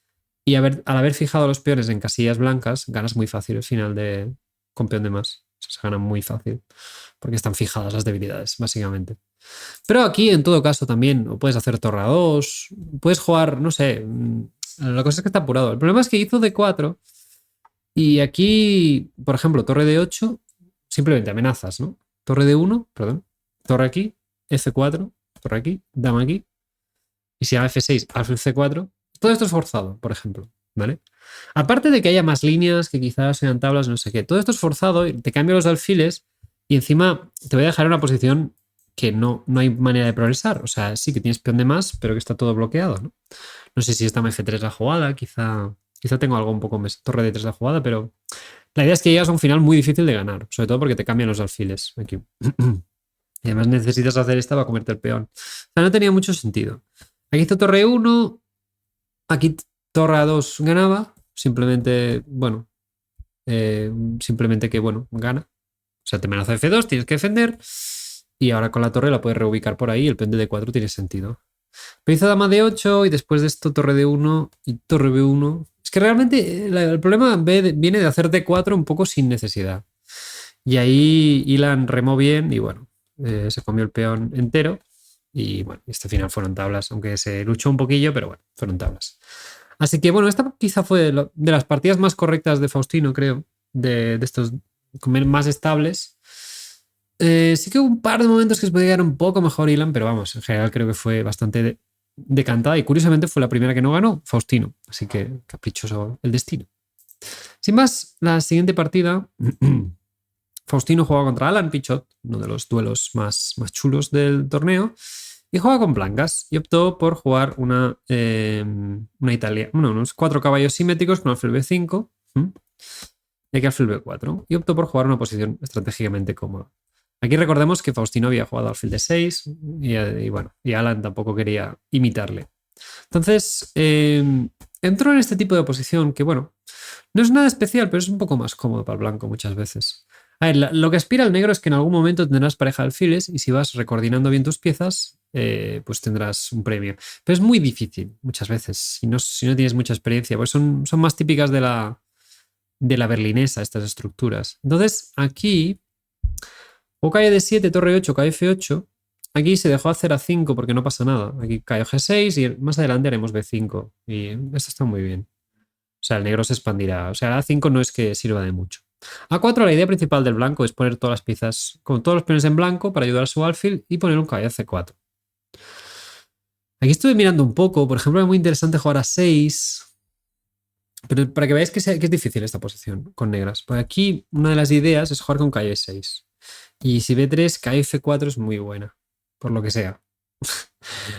y al haber fijado los peones en casillas blancas, ganas muy fácil el final con peón de más. O sea, se gana muy fácil, porque están fijadas las debilidades, básicamente. Pero aquí, en todo caso, también o puedes hacer torre a 2, puedes jugar, no sé, la cosa es que está apurado. El problema es que hizo D4 y aquí, por ejemplo, torre de 8, simplemente amenazas, ¿no? Torre de 1, perdón, torre aquí, F4, torre aquí, dama aquí, y si a F6, alfil C4, todo esto es forzado, por ejemplo, ¿vale? Aparte de que haya más líneas, que quizás sean tablas, no sé qué, todo esto es forzado, te cambio los alfiles y encima te voy a dejar en una posición que no hay manera de progresar. O sea, sí que tienes peón de más, pero que está todo bloqueado, ¿no? No sé si es dama F3 la jugada, quizá tengo algo un poco más, torre de 3 la jugada, pero la idea es que llegas a un final muy difícil de ganar, sobre todo porque te cambian los alfiles aquí. Y además necesitas hacer esta para comerte el peón. O sea, no tenía mucho sentido. Aquí hizo torre 1, aquí torre a 2 ganaba, simplemente, bueno, simplemente que, bueno, gana. O sea, te amenaza F2, tienes que defender, y ahora con la torre la puedes reubicar por ahí, el peón de D4 tiene sentido. Pero hizo dama D8 y después de esto torre D1 y torre B1. Es que realmente el problema viene de hacer D4 un poco sin necesidad. Y ahí Ilan remó bien y bueno, se comió el peón entero. Y bueno, este final fueron tablas, aunque se luchó un poquillo, pero bueno, fueron tablas. Así que bueno, esta quizá fue de las partidas más correctas de Faustino, creo, de estos más estables. Sí que hubo un par de momentos que se podía quedar un poco mejor Ilan, pero vamos, en general creo que fue bastante decantada y curiosamente fue la primera que no ganó, Faustino. Así que caprichoso el destino. Sin más, la siguiente partida, Faustino juega contra Alan Pichot, uno de los duelos más chulos del torneo, y juega con blancas y optó por jugar una Italia, unos 4 caballos simétricos con alfil B5 y aquí alfil B4, y optó por jugar una posición estratégicamente cómoda. Aquí recordemos que Faustino había jugado alfil D6 y bueno, y Alan tampoco quería imitarle. Entonces, entró en este tipo de posición que, bueno, no es nada especial, pero es un poco más cómodo para el blanco muchas veces. A ver, lo que aspira el negro es que en algún momento tendrás pareja de alfiles y si vas recoordinando bien tus piezas, pues tendrás un premio. Pero es muy difícil muchas veces, si no tienes mucha experiencia, pues son más típicas de la berlinesa estas estructuras. Entonces, aquí, o cae de 7, torre 8, cae F8. Aquí se dejó hacer A5 porque no pasa nada. Aquí cae G6 y más adelante haremos B5. Y esto está muy bien. O sea, el negro se expandirá. O sea, el A5 no es que sirva de mucho. A4, la idea principal del blanco es poner todas las piezas, con todos los peones en blanco para ayudar a su alfil y poner un caballo C4. Aquí estuve mirando un poco. Por ejemplo, es muy interesante jugar a 6. Pero para que veáis que es difícil esta posición con negras. Pues aquí una de las ideas es jugar con caballo E6. Y si B3, caballo F4 es muy buena. Por lo que sea.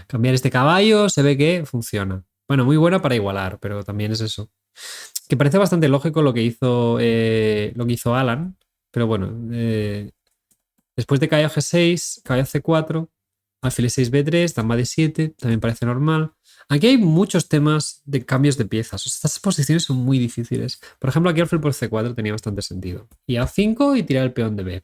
Cambiar este caballo se ve que funciona. Bueno, muy buena para igualar, pero también es eso. Que parece bastante lógico lo que hizo Alan, pero bueno, Después de caballo G6, caballo C4, alfil E6, B3, dama D7, también parece normal. Aquí hay muchos temas de cambios de piezas. O sea, estas posiciones son muy difíciles. Por ejemplo, aquí alfil por C4 tenía bastante sentido. Y A5 y tirar el peón de B.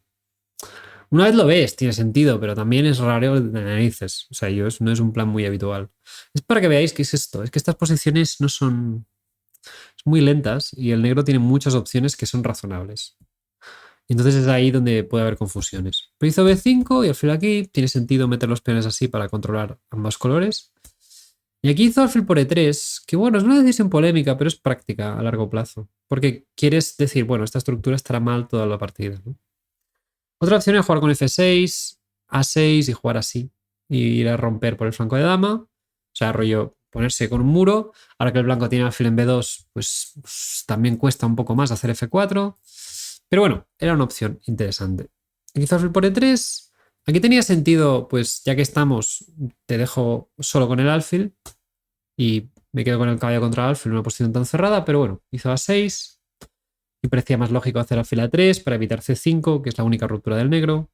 Una vez lo ves, tiene sentido, pero también es raro de narices. O sea, no es un plan muy habitual. Es para que veáis qué es esto. Es que estas posiciones no son muy lentas y el negro tiene muchas opciones que son razonables. Entonces es ahí donde puede haber confusiones. Pero hizo B5 y alfil aquí. Tiene sentido meter los peones así para controlar ambos colores. Y aquí hizo alfil por E3, que bueno, es una decisión polémica, pero es práctica a largo plazo. Porque quieres decir, bueno, esta estructura estará mal toda la partida, ¿no? Otra opción es jugar con F6, A6 y jugar así. Y ir a romper por el flanco de dama. O sea, rollo, ponerse con un muro. Ahora que el blanco tiene alfil en B2, pues también cuesta un poco más hacer F4. Pero bueno, era una opción interesante. Aquí hizo alfil por E3. Aquí tenía sentido, pues ya que estamos, te dejo solo con el alfil. Y me quedo con el caballo contra alfil en una posición tan cerrada. Pero bueno, hizo A6. Y parecía más lógico hacer alfil A3 para evitar C5, que es la única ruptura del negro.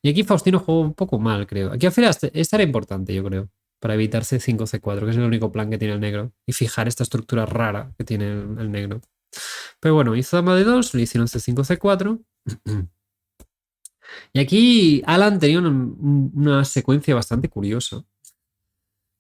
Y aquí Faustino jugó un poco mal, creo. Aquí alfil esta era importante, yo creo, para evitar C5, C4, que es el único plan que tiene el negro. Y fijar esta estructura rara que tiene el negro. Pero bueno, hizo dama de 2, le hicieron C5, C4. Y aquí Alan tenía una secuencia bastante curiosa.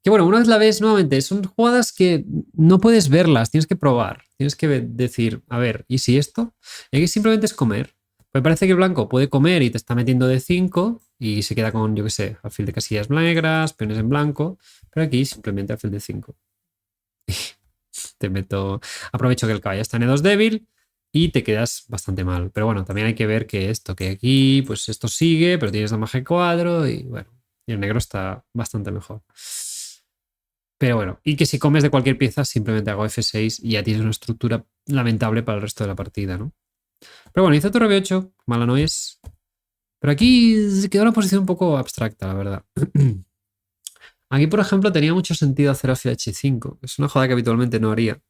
Que bueno, una vez la ves nuevamente, son jugadas que no puedes verlas, tienes que probar. Tienes que decir, a ver, ¿y si esto? Y aquí simplemente es comer. Me parece que el blanco puede comer y te está metiendo de 5 y se queda con, yo qué sé, alfil de casillas negras, peones en blanco. Pero aquí simplemente alfil de 5. Te meto. Aprovecho que el caballo está en E2 débil y te quedas bastante mal. Pero bueno, también hay que ver que aquí, pues esto sigue, pero tienes dama G4 y bueno, y el negro está bastante mejor. Pero bueno, y que si comes de cualquier pieza, simplemente hago F6 y ya tienes una estructura lamentable para el resto de la partida, ¿no? Pero bueno, hizo torre B8, mala no es. Pero aquí quedó una posición un poco abstracta, la verdad. Aquí, por ejemplo, tenía mucho sentido hacer alfil H5, que es una jugada que habitualmente no haría.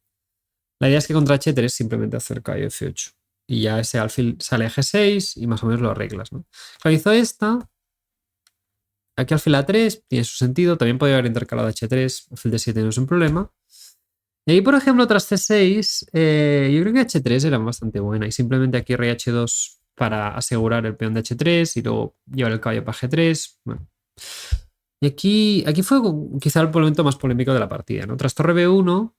La idea es que contra H3 simplemente hacer caballo F8. Y ya ese alfil sale a G6 y más o menos lo arreglas, ¿no? Claro, hizo esta. Aquí alfil A3 tiene su sentido. También podría haber intercalado H3. Alfil D7 no es un problema. Y ahí, por ejemplo, tras C6, yo creo que H3 era bastante buena. Y simplemente aquí rey H2 para asegurar el peón de H3 y luego llevar el caballo para G3. Bueno. Y aquí fue quizá el momento más polémico de la partida, ¿no? Tras torre B1,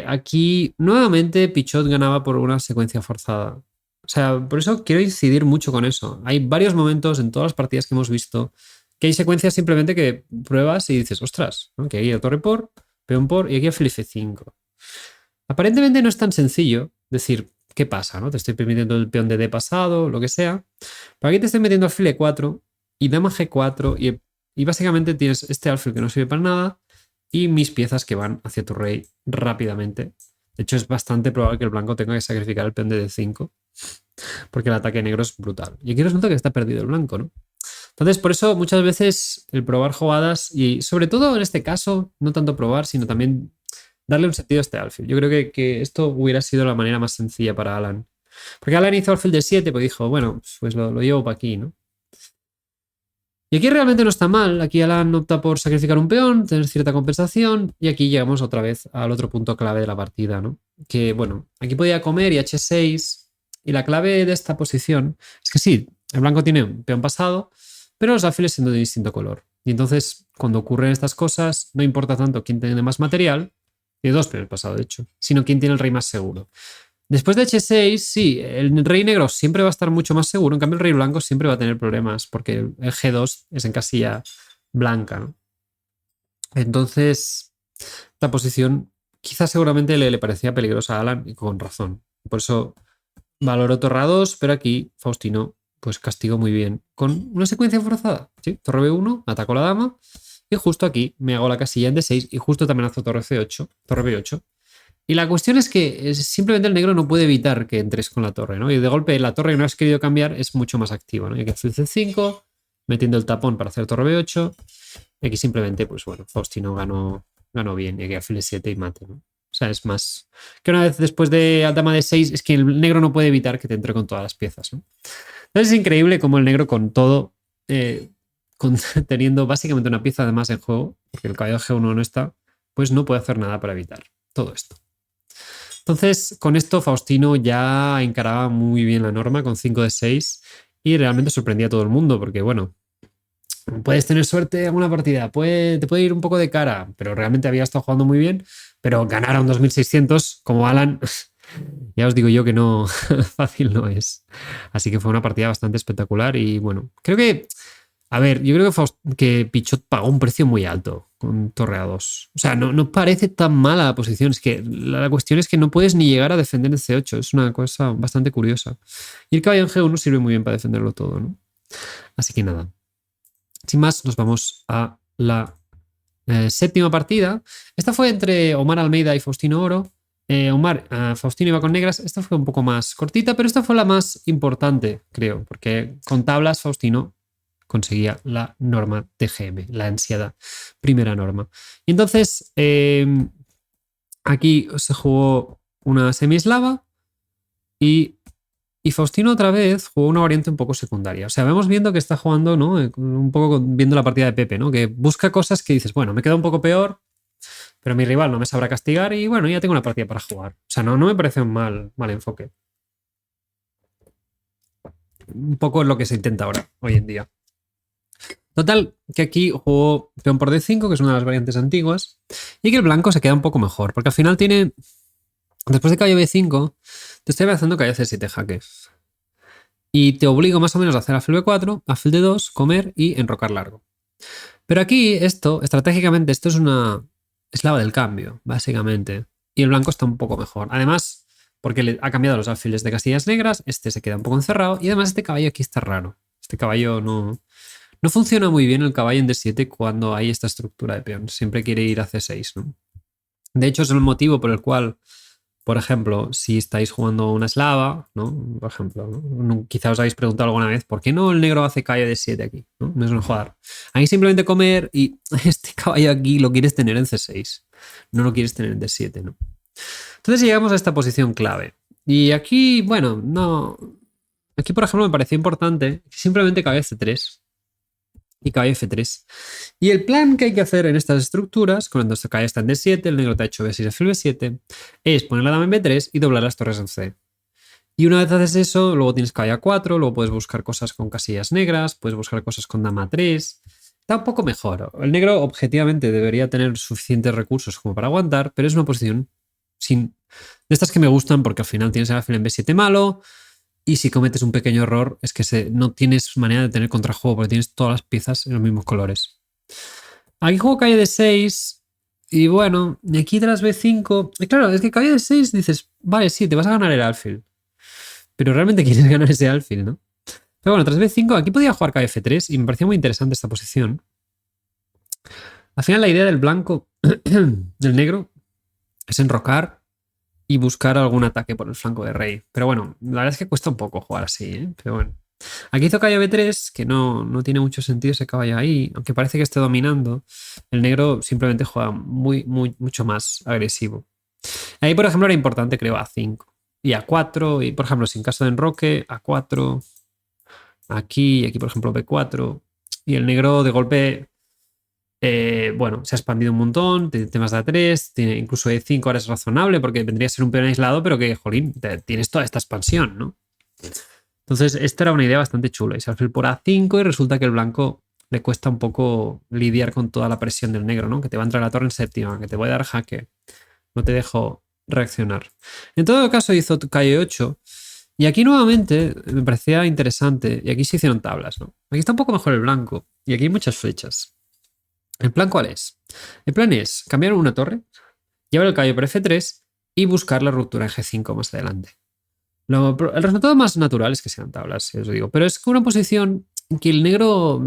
aquí nuevamente Pichot ganaba por una secuencia forzada. O sea, por eso quiero incidir mucho con eso. Hay varios momentos en todas las partidas que hemos visto que hay secuencias simplemente que pruebas y dices, ostras, ¿no? Que hay torre por, peón por y aquí alfil F5. Aparentemente no es tan sencillo decir, ¿qué pasa? ¿No? Te estoy permitiendo el peón de D pasado, lo que sea. Pero aquí te estoy metiendo alfil E4 y dama G4 y básicamente tienes este alfil que no sirve para nada y mis piezas que van hacia tu rey rápidamente. De hecho, es bastante probable que el blanco tenga que sacrificar el peón de D5 porque el ataque negro es brutal. Y aquí resulta que está perdido el blanco, ¿no? Entonces, por eso muchas veces el probar jugadas y sobre todo en este caso, no tanto probar, sino también darle un sentido a este alfil. Yo creo que esto hubiera sido la manera más sencilla para Alan. Porque Alan hizo alfil de 7, pues dijo, bueno, pues lo llevo para aquí, ¿no? Y aquí realmente no está mal. Aquí Alan opta por sacrificar un peón, tener cierta compensación, y aquí llegamos otra vez al otro punto clave de la partida, ¿no? Que, bueno, aquí podía comer y H6, y la clave de esta posición es que sí, el blanco tiene un peón pasado, pero los alfiles siendo de distinto color. Y entonces, cuando ocurren estas cosas, no importa tanto quién tiene más material, tiene dos peones pasados, de hecho, sino quién tiene el rey más seguro. Después de H6, sí, el rey negro siempre va a estar mucho más seguro, en cambio el rey blanco siempre va a tener problemas porque el G2 es en casilla blanca, ¿no? Entonces, esta posición quizás seguramente le parecía peligrosa a Alan y con razón. Por eso valoró torre A2, pero aquí Faustino pues castigó muy bien con una secuencia forzada. ¿Sí? Torre B1, atacó la dama y justo aquí me hago la casilla en D6 y justo también hago torre C8, torre B8. Y la cuestión es que simplemente el negro no puede evitar que entres con la torre, ¿no? Y de golpe la torre que no has querido cambiar es mucho más activa, ¿no? Y aquí alfil C5, metiendo el tapón para hacer torre B8. Y aquí simplemente, pues bueno, Faustino ganó bien. Y aquí alfil E7 y mate, ¿no? O sea, es más... Que una vez después de dama de 6, es que el negro no puede evitar que te entre con todas las piezas, ¿no? Entonces es increíble cómo el negro con todo, teniendo básicamente una pieza de más en juego, porque el caballo G1 no está, pues no puede hacer nada para evitar todo esto. Entonces, con esto Faustino ya encaraba muy bien la norma con 5 de 6 y realmente sorprendía a todo el mundo, porque bueno, puedes tener suerte en alguna partida, te puede ir un poco de cara, pero realmente había estado jugando muy bien, pero ganar a un 2600 como Alan, ya os digo yo que no, fácil no es. Así que fue una partida bastante espectacular y bueno, creo que, a ver, yo creo que Pichot pagó un precio muy alto con Torre A2. O sea, no parece tan mala la posición, es que la cuestión es que no puedes ni llegar a defender en C8, es una cosa bastante curiosa. Y el caballo en G1 sirve muy bien para defenderlo todo, ¿no? Así que nada. Sin más, nos vamos a la séptima partida. Esta fue entre Omar Almeida y Faustino Oro. Faustino iba con negras. Esta fue un poco más cortita, pero esta fue la más importante, creo, porque con tablas Faustino conseguía la norma TGM, la ansiada primera norma. Y entonces, aquí se jugó una semieslava y Faustino otra vez jugó una variante un poco secundaria. O sea, vemos viendo que está jugando, ¿no? Un poco viendo la partida de Pepe, ¿no? Que busca cosas que dices, bueno, me queda un poco peor, pero mi rival no me sabrá castigar y bueno, ya tengo una partida para jugar. O sea, no me parece un mal enfoque. Un poco es lo que se intenta ahora, hoy en día. Total, que aquí jugó peón por D5, que es una de las variantes antiguas, y que el blanco se queda un poco mejor, porque al final tiene, después de caballo B5, te estoy haciendo caballo C7 jaque. Y te obligo más o menos a hacer alfil B4, alfil D2, comer y enrocar largo. Pero aquí esto, estratégicamente, esto es una eslava del cambio, básicamente. Y el blanco está un poco mejor. Además, porque le ha cambiado los alfiles de castillas negras, este se queda un poco encerrado y además este caballo aquí está raro. Este caballo no funciona muy bien el caballo en D7 cuando hay esta estructura de peón. Siempre quiere ir a C6, ¿no? De hecho, es el motivo por el cual, por ejemplo, si estáis jugando una eslava, ¿no? Por ejemplo, ¿no? Quizá os habéis preguntado alguna vez por qué no el negro hace caballo D7 aquí, ¿no? No es un jugar. Ahí simplemente comer y este caballo aquí lo quieres tener en C6. No lo quieres tener en D7, ¿no? Entonces llegamos a esta posición clave. Y aquí, bueno, no. Aquí, por ejemplo, me pareció importante simplemente caballo C3 y caballo F3. Y el plan que hay que hacer en estas estructuras, cuando este caballo está en D7, el negro te ha hecho B6, alfil B7, es poner la dama en B3 y doblar las torres en C. Y una vez haces eso, luego tienes caballo A4, luego puedes buscar cosas con casillas negras, puedes buscar cosas con dama 3. Está un poco mejor. El negro objetivamente debería tener suficientes recursos como para aguantar, pero es una posición sin... de estas que me gustan porque al final tienes el alfil en B7 malo, y si cometes un pequeño error, es que no tienes manera de tener contrajuego porque tienes todas las piezas en los mismos colores. Aquí juego calle de 6 y bueno, y aquí tras B5. Y claro, es que calle de 6 dices, vale, sí, te vas a ganar el alfil. Pero realmente quieres ganar ese alfil, ¿no? Pero bueno, tras B5, aquí podía jugar calle F3 y me parecía muy interesante esta posición. Al final la idea del blanco, del negro, es enrocar y buscar algún ataque por el flanco de rey. Pero bueno, la verdad es que cuesta un poco jugar así, ¿eh? Pero bueno. Aquí hizo caballo B3, que no tiene mucho sentido ese caballo ahí, aunque parece que esté dominando. El negro simplemente juega mucho más agresivo. Ahí, por ejemplo, era importante, creo, A5 y A4. Y, por ejemplo, sin caso de enroque, A4. Aquí, por ejemplo, B4. Y el negro de golpe... bueno, se ha expandido un montón, tiene temas de A3, tiene incluso E5 ahora es razonable porque vendría a ser un peón aislado, pero que, jolín, tienes toda esta expansión, ¿no? Entonces, esta era una idea bastante chula. Y se alfil por A5 y resulta que el blanco le cuesta un poco lidiar con toda la presión del negro, ¿no? Que te va a entrar la torre en séptima, que te voy a dar jaque, no te dejo reaccionar. En todo caso, hizo calle 8 y aquí nuevamente me parecía interesante y aquí se hicieron tablas, ¿no? Aquí está un poco mejor el blanco y aquí hay muchas flechas. ¿El plan cuál es? El plan es cambiar una torre, llevar el caballo por F3 y buscar la ruptura en G5 más adelante. El resultado más natural es que sean tablas, si os digo, pero es una posición en que el negro,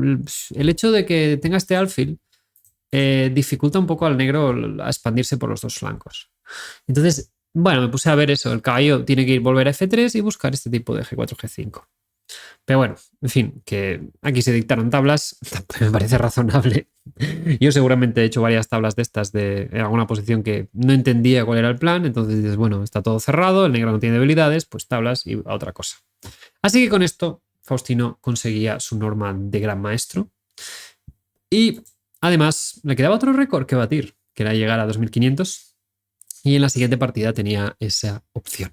el hecho de que tenga este alfil, dificulta un poco al negro a expandirse por los dos flancos. Entonces, bueno, me puse a ver eso, el caballo tiene que volver a F3 y buscar este tipo de G4, G5. Pero bueno, en fin, que aquí se dictaron tablas, me parece razonable Yo seguramente he hecho varias tablas de estas en alguna posición que no entendía cuál era el plan, entonces dices, bueno, está todo cerrado, el negro no tiene debilidades, pues tablas y a otra cosa. Así que con esto Faustino conseguía su norma de gran maestro y además le quedaba otro récord que batir, que era llegar a 2500 y en la siguiente partida tenía esa opción.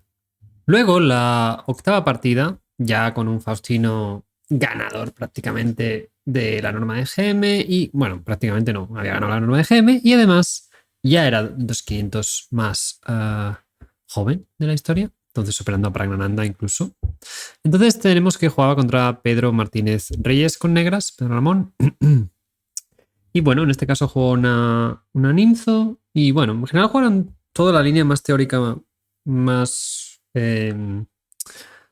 Luego, la octava partida, ya con un Faustino ganador prácticamente de la norma de GM y, bueno, prácticamente no, había ganado la norma de GM y además ya era 2500 más joven de la historia, entonces superando a Pragnananda incluso. Entonces tenemos que jugaba contra Pedro Martínez Reyes con negras, Pedro Ramón. Y bueno, en este caso jugó una Nimzo y bueno, en general jugaron toda la línea más teórica, más...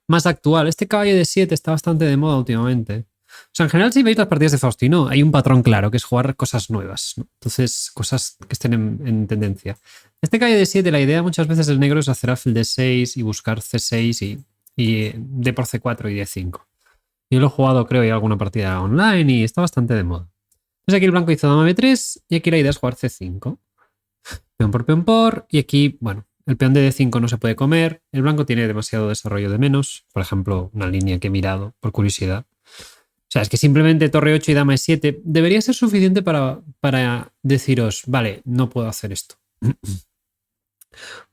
más actual. Este caballo de 7 está bastante de moda últimamente. O sea, en general, si veis las partidas de Faustino, hay un patrón claro, que es jugar cosas nuevas, ¿no? Entonces, cosas que estén en tendencia. Este caballo de 7, la idea muchas veces del negro es hacer alfil de 6 y buscar C6 y D por C4 y D5. Yo lo he jugado, creo, en alguna partida online y está bastante de moda. Entonces aquí el blanco hizo dama B3 y aquí la idea es jugar C5. Peón por, y aquí, bueno, el peón de D5 no se puede comer, el blanco tiene demasiado desarrollo de menos, por ejemplo, una línea que he mirado por curiosidad. O sea, es que simplemente torre 8 y dama E7 debería ser suficiente para deciros, vale, no puedo hacer esto.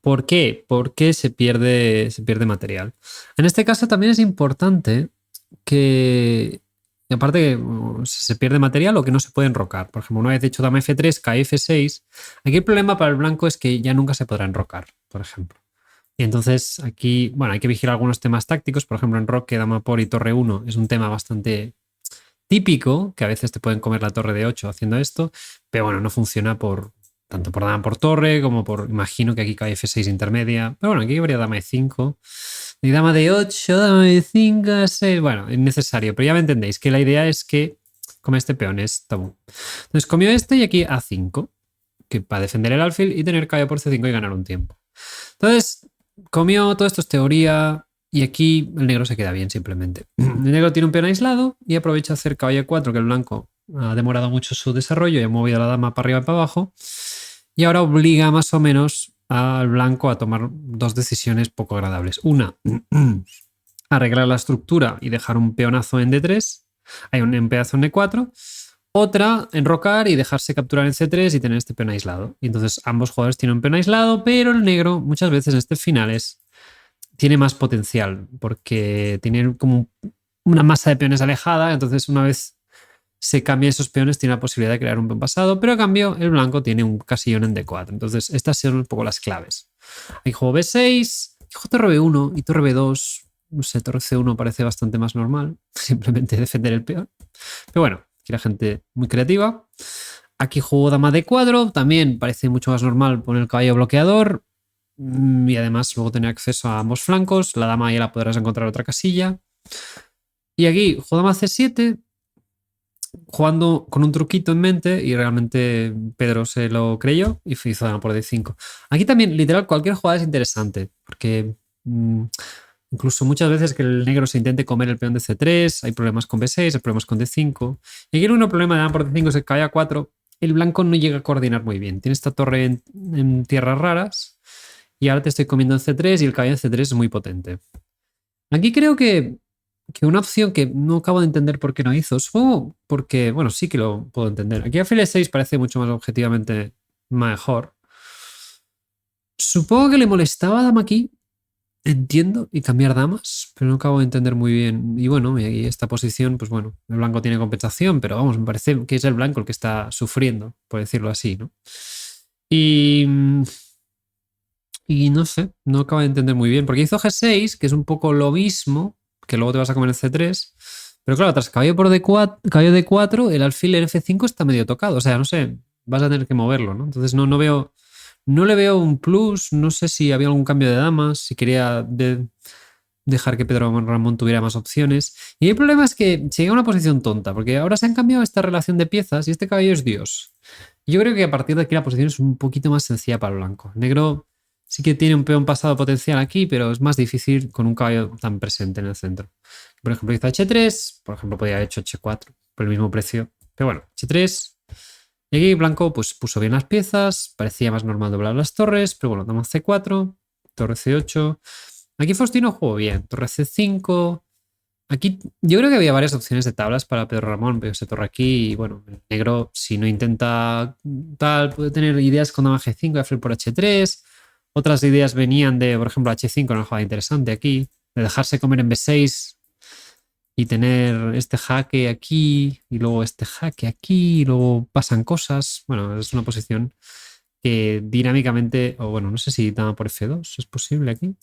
¿Por qué? Porque se pierde material. En este caso también es importante que, aparte que se pierde material o que no se puede enrocar. Por ejemplo, una vez hecho dama F3, cae F6. Aquí el problema para el blanco es que ya nunca se podrá enrocar, por ejemplo. Y entonces aquí, bueno, hay que vigilar algunos temas tácticos. Por ejemplo, enroque, dama por y torre 1 es un tema bastante típico, que a veces te pueden comer la torre de 8 haciendo esto, pero bueno, no funciona tanto por dama por torre como por, imagino que aquí cae F6 intermedia, pero bueno, aquí habría dama de 5 y dama de 8, dama de 5, 6, bueno, es necesario, pero ya me entendéis que la idea es que come este peón es tabú. Entonces comió este y aquí A5, que para defender el alfil y tener caballo por C5 y ganar un tiempo. Entonces, comió, todo esto es teoría, y aquí el negro se queda bien simplemente. El negro tiene un peón aislado y aprovecha hacer caballo 4, que el blanco ha demorado mucho su desarrollo y ha movido a la dama para arriba y para abajo. Y ahora obliga más o menos al blanco a tomar dos decisiones poco agradables. Una, arreglar la estructura y dejar un peonazo en D3. Hay un pedazo en D4. Otra, enrocar y dejarse capturar en C3 y tener este peón aislado. Y entonces ambos jugadores tienen un peón aislado, pero el negro muchas veces en este finales tiene más potencial porque tiene como una masa de peones alejada. Entonces una vez se cambian esos peones tiene la posibilidad de crear un peón pasado, pero a cambio el blanco tiene un casillón en D4. Entonces estas son un poco las claves. Hay juego B6, hijo torre B1 y torre B2. No sé, torre C1 parece bastante más normal. Simplemente defender el peón. Pero bueno, aquí la gente muy creativa. Aquí juego dama D4. También parece mucho más normal poner el caballo bloqueador. Y además luego tener acceso a ambos flancos. La dama ya la podrás encontrar en otra casilla. Y aquí juego dama C7. Jugando con un truquito en mente y realmente Pedro se lo creyó y hizo dama por D5. Aquí también, literal, cualquier jugada es interesante porque incluso muchas veces que el negro se intente comer el peón de C3, hay problemas con B6, hay problemas con D5. Y aquí el único problema de dama por D5 es que cae a 4. El blanco no llega a coordinar muy bien. Tiene esta torre en tierras raras y ahora te estoy comiendo en C3 y el caballo en C3 es muy potente. Aquí creo que una opción que no acabo de entender por qué no hizo, supongo porque, bueno, sí que lo puedo entender. Aquí alfil 6 parece mucho más objetivamente mejor. Supongo que le molestaba dama aquí, entiendo, y cambiar damas, pero no acabo de entender muy bien. Y bueno, y aquí esta posición, pues bueno, el blanco tiene compensación, pero vamos, me parece que es el blanco el que está sufriendo, por decirlo así, ¿no? Y no sé, no acabo de entender muy bien, porque hizo G6, que es un poco lo mismo, que luego te vas a comer el C3. Pero claro, tras caballo por D4, caballo D4, el alfil en F5 está medio tocado. O sea, no sé, vas a tener que moverlo, ¿no? Entonces no veo, no le veo un plus. No sé si había algún cambio de damas, si quería dejar que Pedro Ramón tuviera más opciones. Y el problema es que se llega a una posición tonta, porque ahora se han cambiado esta relación de piezas y este caballo es Dios. Yo creo que a partir de aquí la posición es un poquito más sencilla para el blanco. El negro sí que tiene un peón pasado potencial aquí, pero es más difícil con un caballo tan presente en el centro. Por ejemplo, hizo H3, por ejemplo, podría haber hecho H4 por el mismo precio. Pero bueno, H3, Y aquí blanco pues puso bien las piezas, parecía más normal doblar las torres, pero bueno, dama C4, torre C8. Aquí Faustino jugó bien, torre C5. Aquí yo creo que había varias opciones de tablas para Pedro Ramón, pero se torre aquí y bueno, el negro si no intenta tal puede tener ideas con dama G5 y alfil por H3. Otras ideas venían de, por ejemplo, H5, una jugada interesante aquí, de dejarse comer en B6 y tener este jaque aquí y luego este jaque aquí y luego pasan cosas. Bueno, es una posición que dinámicamente, o bueno, no sé si dama por F2 es posible aquí.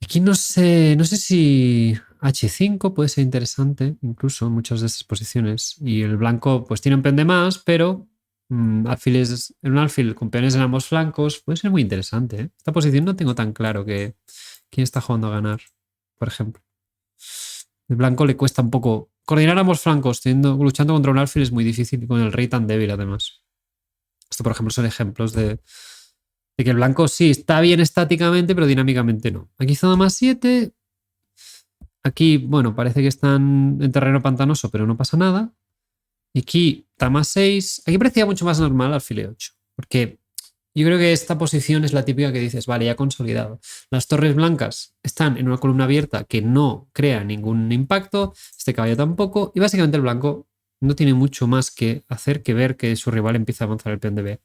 Aquí no sé si H5 puede ser interesante, incluso en muchas de estas posiciones. Y el blanco pues tiene un peón de más, pero en un alfil con peones en ambos flancos puede ser muy interesante, ¿eh? Esta posición no tengo tan claro que quién está jugando a ganar, por ejemplo. El blanco le cuesta un poco coordinar ambos flancos, luchando contra un alfil es muy difícil y con el rey tan débil además. Esto, por ejemplo, son ejemplos de que el blanco sí está bien estáticamente, pero dinámicamente no. Aquí hizo dama 7. Aquí, bueno, parece que están en terreno pantanoso, pero no pasa nada. Y aquí dama 6. Aquí parecía mucho más normal alfil E8, porque yo creo que esta posición es la típica que dices, vale, ya consolidado. Las torres blancas están en una columna abierta que no crea ningún impacto, este caballo tampoco, y básicamente el blanco no tiene mucho más que hacer que ver que su rival empieza a avanzar el peón de B.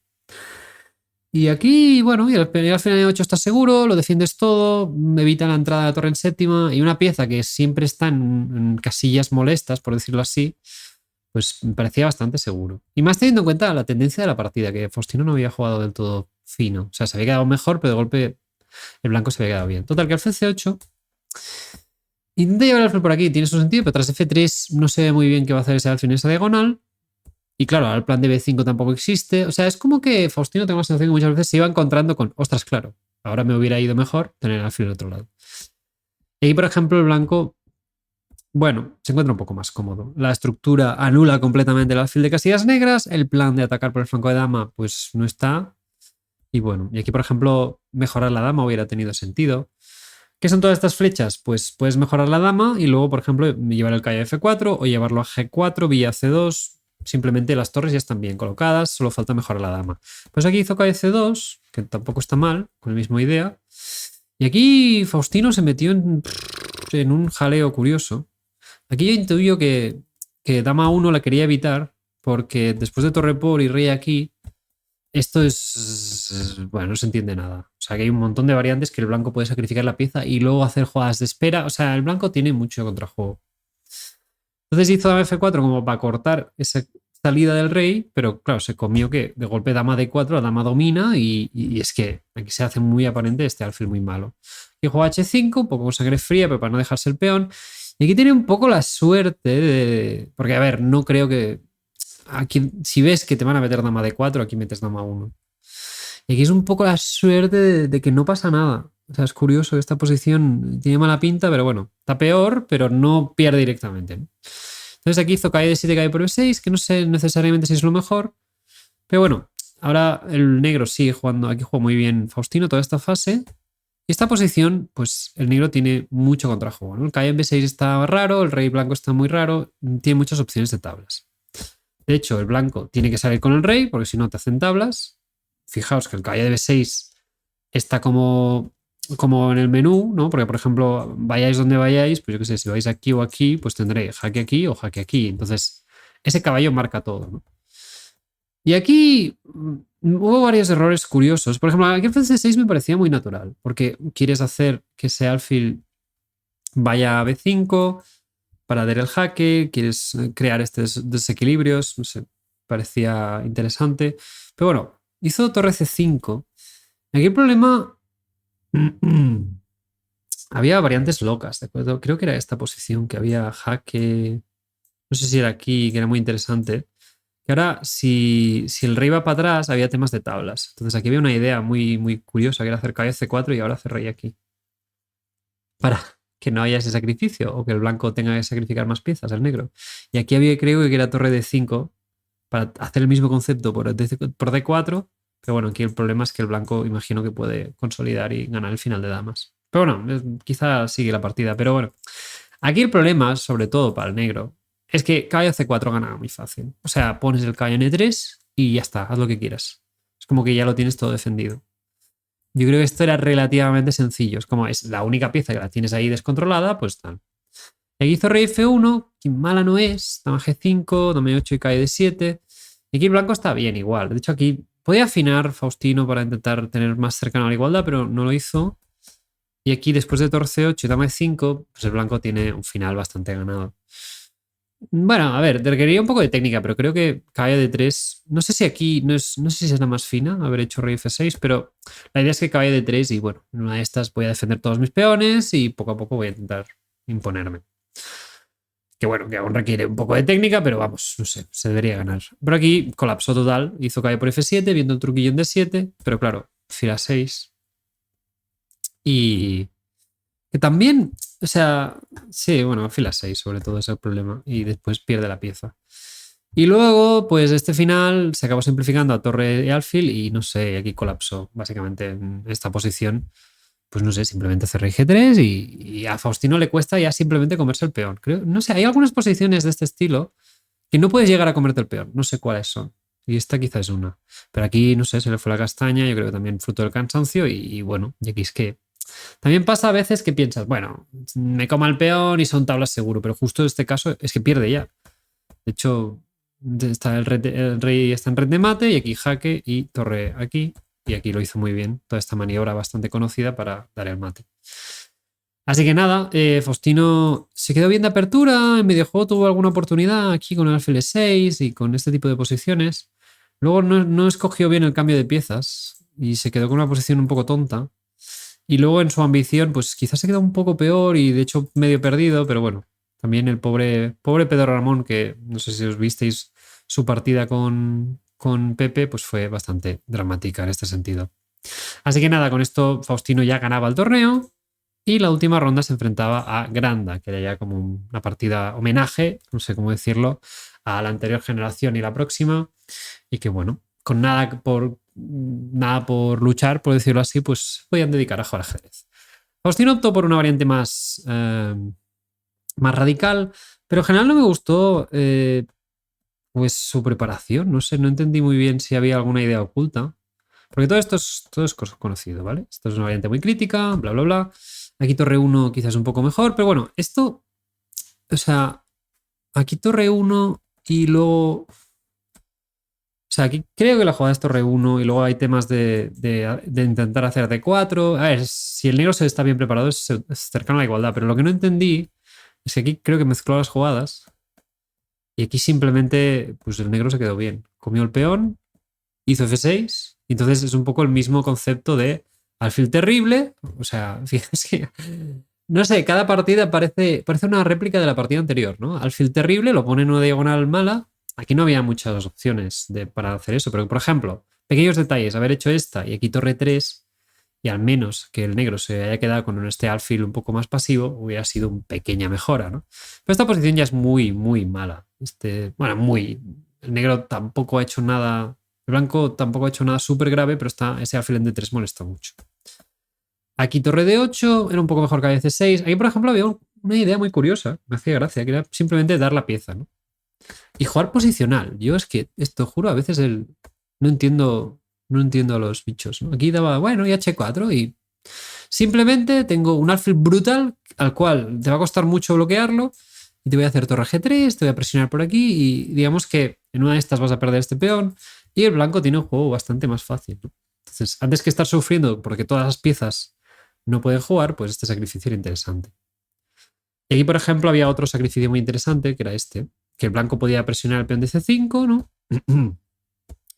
Y aquí, bueno, y al final de 8 está seguro, lo defiendes todo, evita la entrada de la torre en séptima y una pieza que siempre está en casillas molestas, por decirlo así, pues me parecía bastante seguro. Y más teniendo en cuenta la tendencia de la partida, que Faustino no había jugado del todo fino. O sea, se había quedado mejor, pero de golpe el blanco se había quedado bien. Total, que alfil C8. Intenta llevar el alfil por aquí, tiene su sentido, pero tras F3 no sé muy bien qué va a hacer ese alfil en esa diagonal. Y claro, el plan de B5 tampoco existe. O sea, es como que Faustino tengo la sensación que muchas veces se iba encontrando con, ostras, claro, ahora me hubiera ido mejor tener el alfil del otro lado. Y ahí, por ejemplo, el blanco, bueno, se encuentra un poco más cómodo. La estructura anula completamente el alfil de casillas negras. El plan de atacar por el flanco de dama, pues no está. Y bueno, y aquí, por ejemplo, mejorar la dama hubiera tenido sentido. ¿Qué son todas estas flechas? Pues puedes mejorar la dama y luego, por ejemplo, llevar el caballo a F4 o llevarlo a G4, vía C2. Simplemente las torres ya están bien colocadas, solo falta mejorar la dama. Pues aquí hizo caballo C2, que tampoco está mal, con la misma idea. Y aquí Faustino se metió en un jaleo curioso. Aquí yo intuyo que dama 1 la quería evitar, porque después de torre por y rey aquí, esto es. Bueno, no se entiende nada. O sea, que hay un montón de variantes que el blanco puede sacrificar la pieza y luego hacer jugadas de espera. O sea, el blanco tiene mucho contrajuego. Entonces hizo dama F4 como para cortar esa salida del rey, pero claro, se comió que de golpe dama D4, la dama domina y es que aquí se hace muy aparente este alfil muy malo. Y juega H5, un poco con sangre fría, pero para no dejarse el peón. Y aquí tiene un poco la suerte de. Porque, a ver, no creo que. Aquí, si ves que te van a meter dama D4, aquí metes dama 1. Y aquí es un poco la suerte de que no pasa nada. O sea, es curioso, esta posición tiene mala pinta, pero bueno, está peor, pero no pierde directamente, ¿no? Entonces aquí hizo cae de 7, cae por E6, que no sé necesariamente si es lo mejor, pero bueno, ahora el negro sigue jugando, aquí juega muy bien Faustino toda esta fase. Y esta posición, pues el negro tiene mucho contrajuego, ¿no? El cae en B6 está raro, el rey blanco está muy raro, tiene muchas opciones de tablas. De hecho, el blanco tiene que salir con el rey, porque si no te hacen tablas. Fijaos que el caballo de B6 está como en el menú, ¿no? Porque, por ejemplo, vayáis donde vayáis, pues yo qué sé, si vais aquí o aquí, pues tendré jaque aquí o jaque aquí. Entonces, ese caballo marca todo, ¿no? Y aquí hubo varios errores curiosos. Por ejemplo, aquí el C6 me parecía muy natural, porque quieres hacer que ese alfil vaya a B5 para dar el jaque, quieres crear estos desequilibrios, no sé, parecía interesante. Pero bueno, hizo torre C5. Aquí el problema. Había variantes locas, ¿de acuerdo? Creo que era esta posición, que había jaque. No sé si era aquí, que era muy interesante. Que ahora, si el rey va para atrás, había temas de tablas. Entonces aquí había una idea muy, muy curiosa, que era hacer caballo C4 y ahora hacer rey aquí. Para que no haya ese sacrificio, o que el blanco tenga que sacrificar más piezas, el negro. Y aquí había, creo que era torre D5, para hacer el mismo concepto por D4. Pero bueno, aquí el problema es que el blanco imagino que puede consolidar y ganar el final de damas. Pero bueno, quizá sigue la partida. Pero bueno, aquí el problema, sobre todo para el negro, Es que caballo C4 gana muy fácil. O sea, pones el caballo en E3 y ya está, haz lo que quieras. Es como que ya lo tienes todo defendido. Yo creo que esto era relativamente sencillo. Es como es la única pieza que la tienes ahí descontrolada, pues tal. Aquí hizo rey F1, que mala no es. Dama G5, dama E8 y cae D7. Y aquí el blanco está bien igual. De hecho, aquí podía afinar Faustino para intentar tener más cercano a la igualdad, pero no lo hizo. Y aquí, después de torre C8 y dama E5, pues el blanco tiene un final bastante ganado. Bueno, a ver, te requería un poco de técnica, pero creo que caballo de 3. No sé si aquí, no sé si es la más fina haber hecho rey F6, pero la idea es que caballo de 3 y bueno, en una de estas voy a defender todos mis peones y poco a poco voy a intentar imponerme. Que bueno, que aún requiere un poco de técnica, pero vamos, no sé, se debería ganar. Pero aquí colapsó total, hizo caballo por F7, viendo el truquillo en D7, pero claro, fila 6. Y que también, o sea, sí, bueno, fila 6 sobre todo es el problema y después pierde la pieza. Y luego, pues este final se acabó simplificando a torre y alfil y no sé, aquí colapsó básicamente en esta posición. Pues no sé, simplemente hace rey G3 y a Faustino le cuesta ya simplemente comerse el peón. Creo, no sé, hay algunas posiciones de este estilo que no puedes llegar a comerte el peón. No sé cuáles son. Y esta quizás es una. Pero aquí, no sé, se le fue la castaña, yo creo que también fruto del cansancio y bueno, y aquí es que también pasa a veces que piensas, bueno, me coma el peón y son tablas seguro, pero justo en este caso es que pierde ya. De hecho, está el rey está en red de mate y aquí jaque y torre aquí. Y aquí lo hizo muy bien, toda esta maniobra bastante conocida para dar el mate. Así que nada, Faustino se quedó bien de apertura, en videojuego tuvo alguna oportunidad aquí con el alfil E6 y con este tipo de posiciones. Luego no escogió bien el cambio de piezas y se quedó con una posición un poco tonta. Y luego en su ambición, pues quizás se quedó un poco peor y de hecho medio perdido, pero bueno, también el pobre Pedro Ramón, que no sé si os visteis su partida con Pepe, pues fue bastante dramática en este sentido. Así que nada, con esto Faustino ya ganaba el torneo y la última ronda se enfrentaba a Granda, que era ya como una partida homenaje, no sé cómo decirlo, a la anterior generación y la próxima. Y que bueno, con nada por luchar, por decirlo así, pues podían dedicar a jugar ajedrez. Faustino optó por una variante más radical, pero en general no me gustó pues su preparación. No sé, no entendí muy bien si había alguna idea oculta. Porque todo es conocido, ¿vale? Esto es una variante muy crítica, bla, bla, bla. Aquí torre 1 quizás un poco mejor, pero bueno, esto, o sea, aquí torre 1 y luego... O sea, aquí creo que la jugada es torre 1 y luego hay temas de intentar hacer D4. A ver, si el negro se está bien preparado es cercano a la igualdad, pero lo que no entendí es que aquí creo que mezcló las jugadas y aquí simplemente pues el negro se quedó bien. Comió el peón, hizo F6 y entonces es un poco el mismo concepto de alfil terrible. O sea, fíjate que... No sé, cada partida parece una réplica de la partida anterior, ¿no? Alfil terrible, lo pone en una diagonal mala. Aquí no había muchas opciones para hacer eso, pero por ejemplo, pequeños detalles, haber hecho esta y aquí torre 3 y al menos que el negro se haya quedado con este alfil un poco más pasivo, hubiera sido una pequeña mejora, ¿no? Pero esta posición ya es muy, muy mala. Bueno, muy... El negro tampoco ha hecho nada... El blanco tampoco ha hecho nada súper grave, pero ese alfil en D3 molesta mucho. Aquí torre de 8 era un poco mejor que a C6. Aquí, por ejemplo, había una idea muy curiosa, me hacía gracia, que era simplemente dar la pieza, ¿no? Y jugar posicional. Yo es que, esto juro, a veces no entiendo a los bichos, ¿no? Aquí daba, bueno, y H4 y simplemente tengo un alfil brutal al cual te va a costar mucho bloquearlo y te voy a hacer torre G3, te voy a presionar por aquí y digamos que en una de estas vas a perder este peón y el blanco tiene un juego bastante más fácil, ¿no? Entonces, antes que estar sufriendo porque todas las piezas no pueden jugar, pues este sacrificio era interesante. Y aquí, por ejemplo, había otro sacrificio muy interesante, que era este, que el blanco podía presionar el peón de C5, ¿no?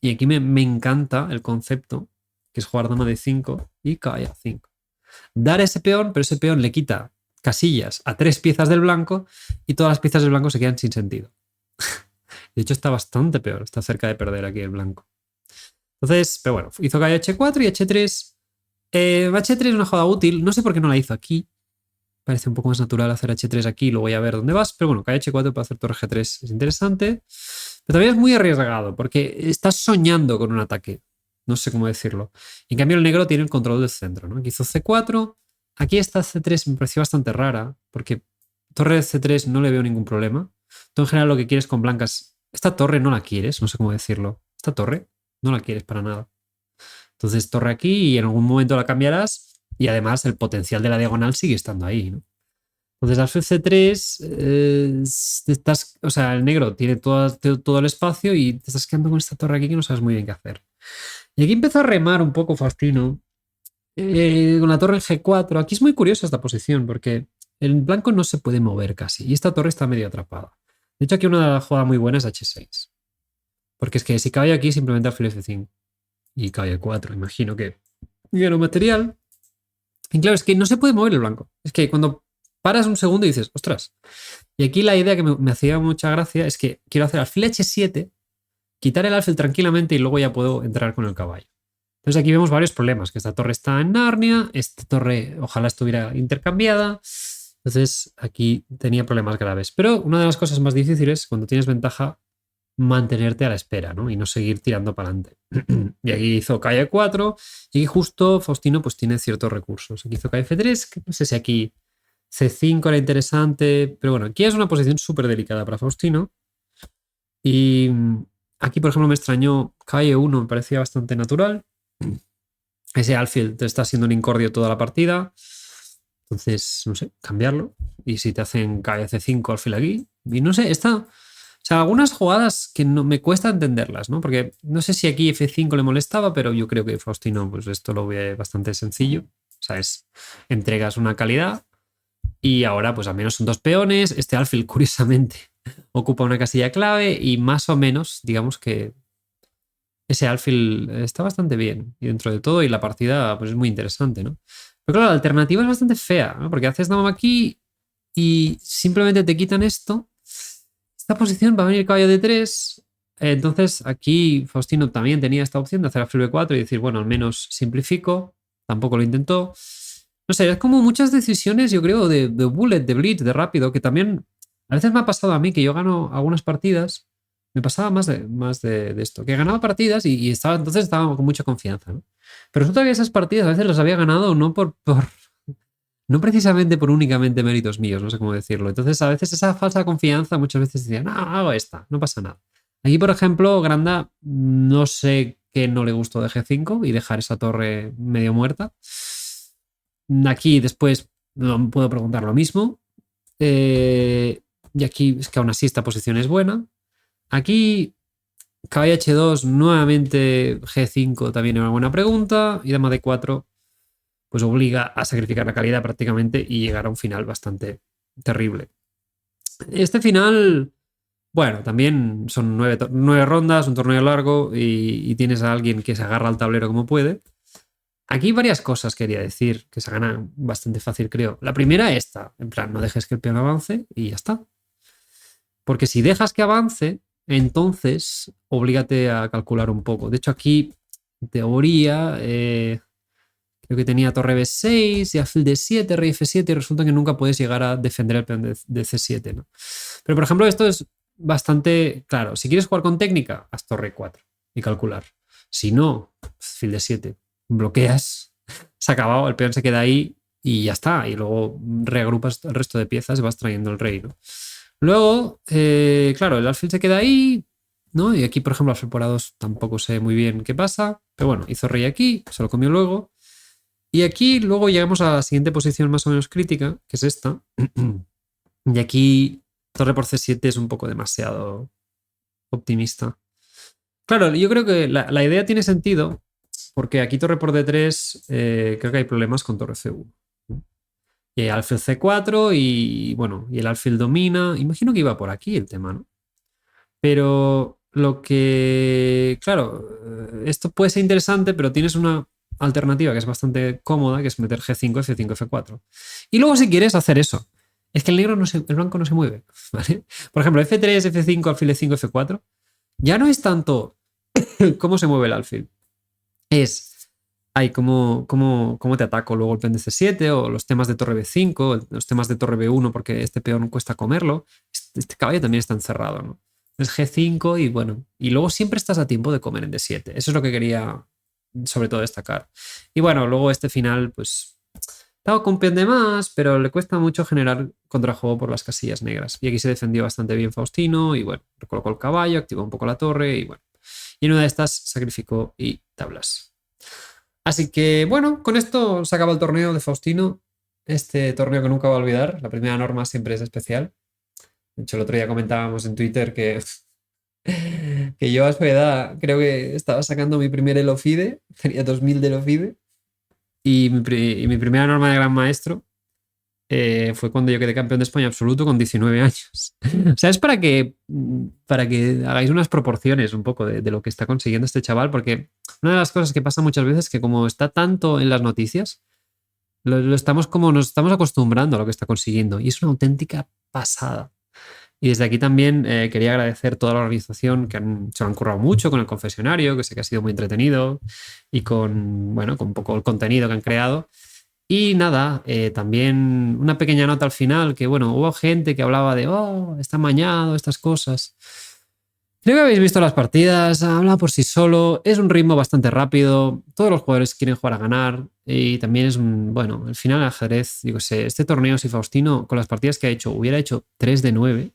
Y aquí me encanta el concepto, que es jugar dama de 5 y caballo a 5. Dar ese peón, pero ese peón le quita casillas a 3 piezas del blanco y todas las piezas del blanco se quedan sin sentido. De hecho, está bastante peor, está cerca de perder aquí el blanco. Entonces, pero bueno, hizo caballo H4 y H3. H3 es una jugada útil, no sé por qué no la hizo aquí. Parece un poco más natural hacer H3 aquí, luego voy a ver dónde vas, pero bueno, caballo H4 para hacer torre G3 es interesante. Pero también es muy arriesgado, porque estás soñando con un ataque. No sé cómo decirlo. En cambio, el negro tiene el control del centro, ¿no? Aquí hizo C4. Aquí esta C3 me pareció bastante rara, porque torre C3 no le veo ningún problema. Tú en general lo que quieres con blancas, esta torre no la quieres, no sé cómo decirlo. Esta torre no la quieres para nada. Entonces torre aquí y en algún momento la cambiarás y además el potencial de la diagonal sigue estando ahí, ¿no? Entonces alfil C3, o sea, el negro tiene todo el espacio y te estás quedando con esta torre aquí que no sabes muy bien qué hacer. Y aquí empezó a remar un poco Faustino con la torre en G4. Aquí es muy curiosa esta posición porque el blanco no se puede mover casi y esta torre está medio atrapada. De hecho, aquí una jugada muy buena es H6. Porque es que si caballo aquí, simplemente alfil F5 y caballo 4. Imagino que gano material. Y claro, es que no se puede mover el blanco. Es que cuando paras un segundo y dices, ostras. Y aquí la idea que me hacía mucha gracia es que quiero hacer alfil H7, quitar el alfil tranquilamente y luego ya puedo entrar con el caballo. Entonces aquí vemos varios problemas, que esta torre está en Narnia, esta torre ojalá estuviera intercambiada. Entonces aquí tenía problemas graves. Pero una de las cosas más difíciles cuando tienes ventaja, mantenerte a la espera, ¿no? Y no seguir tirando para adelante. Y aquí hizo calle 4 y justo Faustino pues tiene ciertos recursos. Aquí hizo calle F3, que no sé si aquí C5 era interesante, pero bueno, aquí es una posición súper delicada para Faustino. Y aquí, por ejemplo, me extrañó calle 1, me parecía bastante natural. Ese alfil te está siendo un incordio toda la partida. Entonces, no sé, cambiarlo. Y si te hacen calle C5 alfil aquí. Y no sé, está... O sea, algunas jugadas que no me cuesta entenderlas, ¿no? Porque no sé si aquí F5 le molestaba, pero yo creo que Faustino, pues esto lo ve bastante sencillo. O sea, entregas una calidad y ahora, pues al menos son dos peones. Este alfil, curiosamente, ocupa una casilla clave y más o menos, digamos que ese alfil está bastante bien y dentro de todo y la partida, pues es muy interesante, ¿no? Pero claro, la alternativa es bastante fea, ¿no? Porque haces dama aquí y simplemente te quitan esto. Esta posición va a venir caballo de 3. Entonces aquí Faustino también tenía esta opción de hacer alfil B4 y decir, bueno, al menos simplifico. Tampoco lo intentó. No sé, es como muchas decisiones, yo creo, de bullet, de blitz, de rápido, que también a veces me ha pasado a mí que yo gano algunas partidas. Me pasaba más de esto, que ganaba partidas y entonces estaba con mucha confianza, ¿no? Pero resulta que esas partidas a veces las había ganado no no precisamente por únicamente méritos míos, no sé cómo decirlo. Entonces, a veces esa falsa confianza, muchas veces decían, no, hago esta, no pasa nada. Aquí, por ejemplo, Granda, no sé qué no le gustó de G5 y dejar esa torre medio muerta. Aquí después no puedo preguntar lo mismo. Y aquí es que aún así esta posición es buena. Aquí caballo H2, nuevamente G5 también es una buena pregunta. Y dama D4 pues obliga a sacrificar la calidad prácticamente y llegar a un final bastante terrible. Este final, bueno, también son 9 rondas, un torneo largo y tienes a alguien que se agarra al tablero como puede. Aquí varias cosas quería decir que se ganan bastante fácil, creo. La primera esta, en plan, no dejes que el peón avance y ya está. Porque si dejas que avance, entonces oblígate a calcular un poco. De hecho, aquí, en teoría, creo que tenía torre B6 y alfil D7, rey F7 y resulta que nunca puedes llegar a defender el peón de C7, ¿no? Pero, por ejemplo, esto es bastante claro. Si quieres jugar con técnica, haz torre 4 y calcular. Si no, alfil D7, bloqueas, se ha acabado, el peón se queda ahí y ya está. Y luego reagrupas el resto de piezas y vas trayendo el rey, ¿no? Luego, claro, el alfil se queda ahí, ¿no? Y aquí, por ejemplo, alfil por A2 tampoco sé muy bien qué pasa, pero bueno, hizo rey aquí, se lo comió luego. Y aquí luego llegamos a la siguiente posición más o menos crítica, que es esta. Y aquí torre por C7 es un poco demasiado optimista. Claro, yo creo que la idea tiene sentido, porque aquí torre por D3 creo que hay problemas con torre C1. Y hay alfil C4 y bueno, y el alfil domina. Imagino que iba por aquí el tema, ¿no? Pero lo que, claro, esto puede ser interesante, pero tienes una alternativa que es bastante cómoda, que es meter G5, F5, F4. Y luego si quieres hacer eso, es que el blanco no se mueve, ¿vale? Por ejemplo, F3, F5, alfil E5, F4, ya no es tanto cómo se mueve el alfil, es cómo te ataco luego el peón de C7 o los temas de torre B5, los temas de torre B1 porque este peón cuesta comerlo. Este caballo también está encerrado, ¿no? Es G5 y bueno, y luego siempre estás a tiempo de comer en D7. Eso es lo que quería sobre todo destacar. Y bueno, luego este final, pues estaba con pen de más, pero le cuesta mucho generar contrajuego por las casillas negras. Y aquí se defendió bastante bien Faustino y bueno, recolocó el caballo, activó un poco la torre y bueno. Y en una de estas sacrificó y tablas. Así que bueno, con esto se acaba el torneo de Faustino. Este torneo que nunca voy a olvidar. La primera norma siempre es especial. De hecho, el otro día comentábamos en Twitter que, que yo a su edad creo que estaba sacando mi primer Elofide. Tenía 2000 de Elofide. Y mi primera norma de Gran Maestro fue cuando yo quedé campeón de España absoluto con 19 años. O sea, es para que hagáis unas proporciones un poco de lo que está consiguiendo este chaval, porque una de las cosas que pasa muchas veces es que como está tanto en las noticias, nos estamos acostumbrando a lo que está consiguiendo y es una auténtica pasada. Y desde aquí también quería agradecer toda la organización se lo han currado mucho con el confesionario, que sé que ha sido muy entretenido y bueno, con un poco el contenido que han creado. Y nada, también una pequeña nota al final, que bueno, hubo gente que hablaba de, está amañado, estas cosas. Creo que habéis visto las partidas, habla por sí solo, es un ritmo bastante rápido, todos los jugadores quieren jugar a ganar y también es bueno, al final el ajedrez, digo, sé, este torneo si Faustino con las partidas que ha hecho hubiera hecho 3 de 9,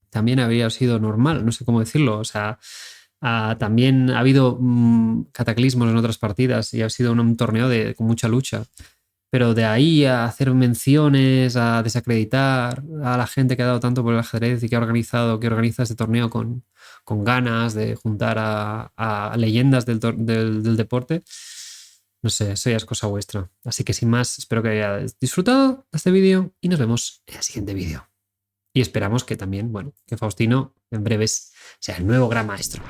también habría sido normal, no sé cómo decirlo, o sea, también ha habido cataclismos en otras partidas y ha sido un torneo con mucha lucha. Pero de ahí a hacer menciones, a desacreditar a la gente que ha dado tanto por el ajedrez y que organiza este torneo con ganas de juntar a leyendas del deporte, no sé, eso ya es cosa vuestra. Así que sin más, espero que hayáis disfrutado de este vídeo y nos vemos en el siguiente vídeo. Y esperamos que también, bueno, que Faustino en breves sea el nuevo gran maestro.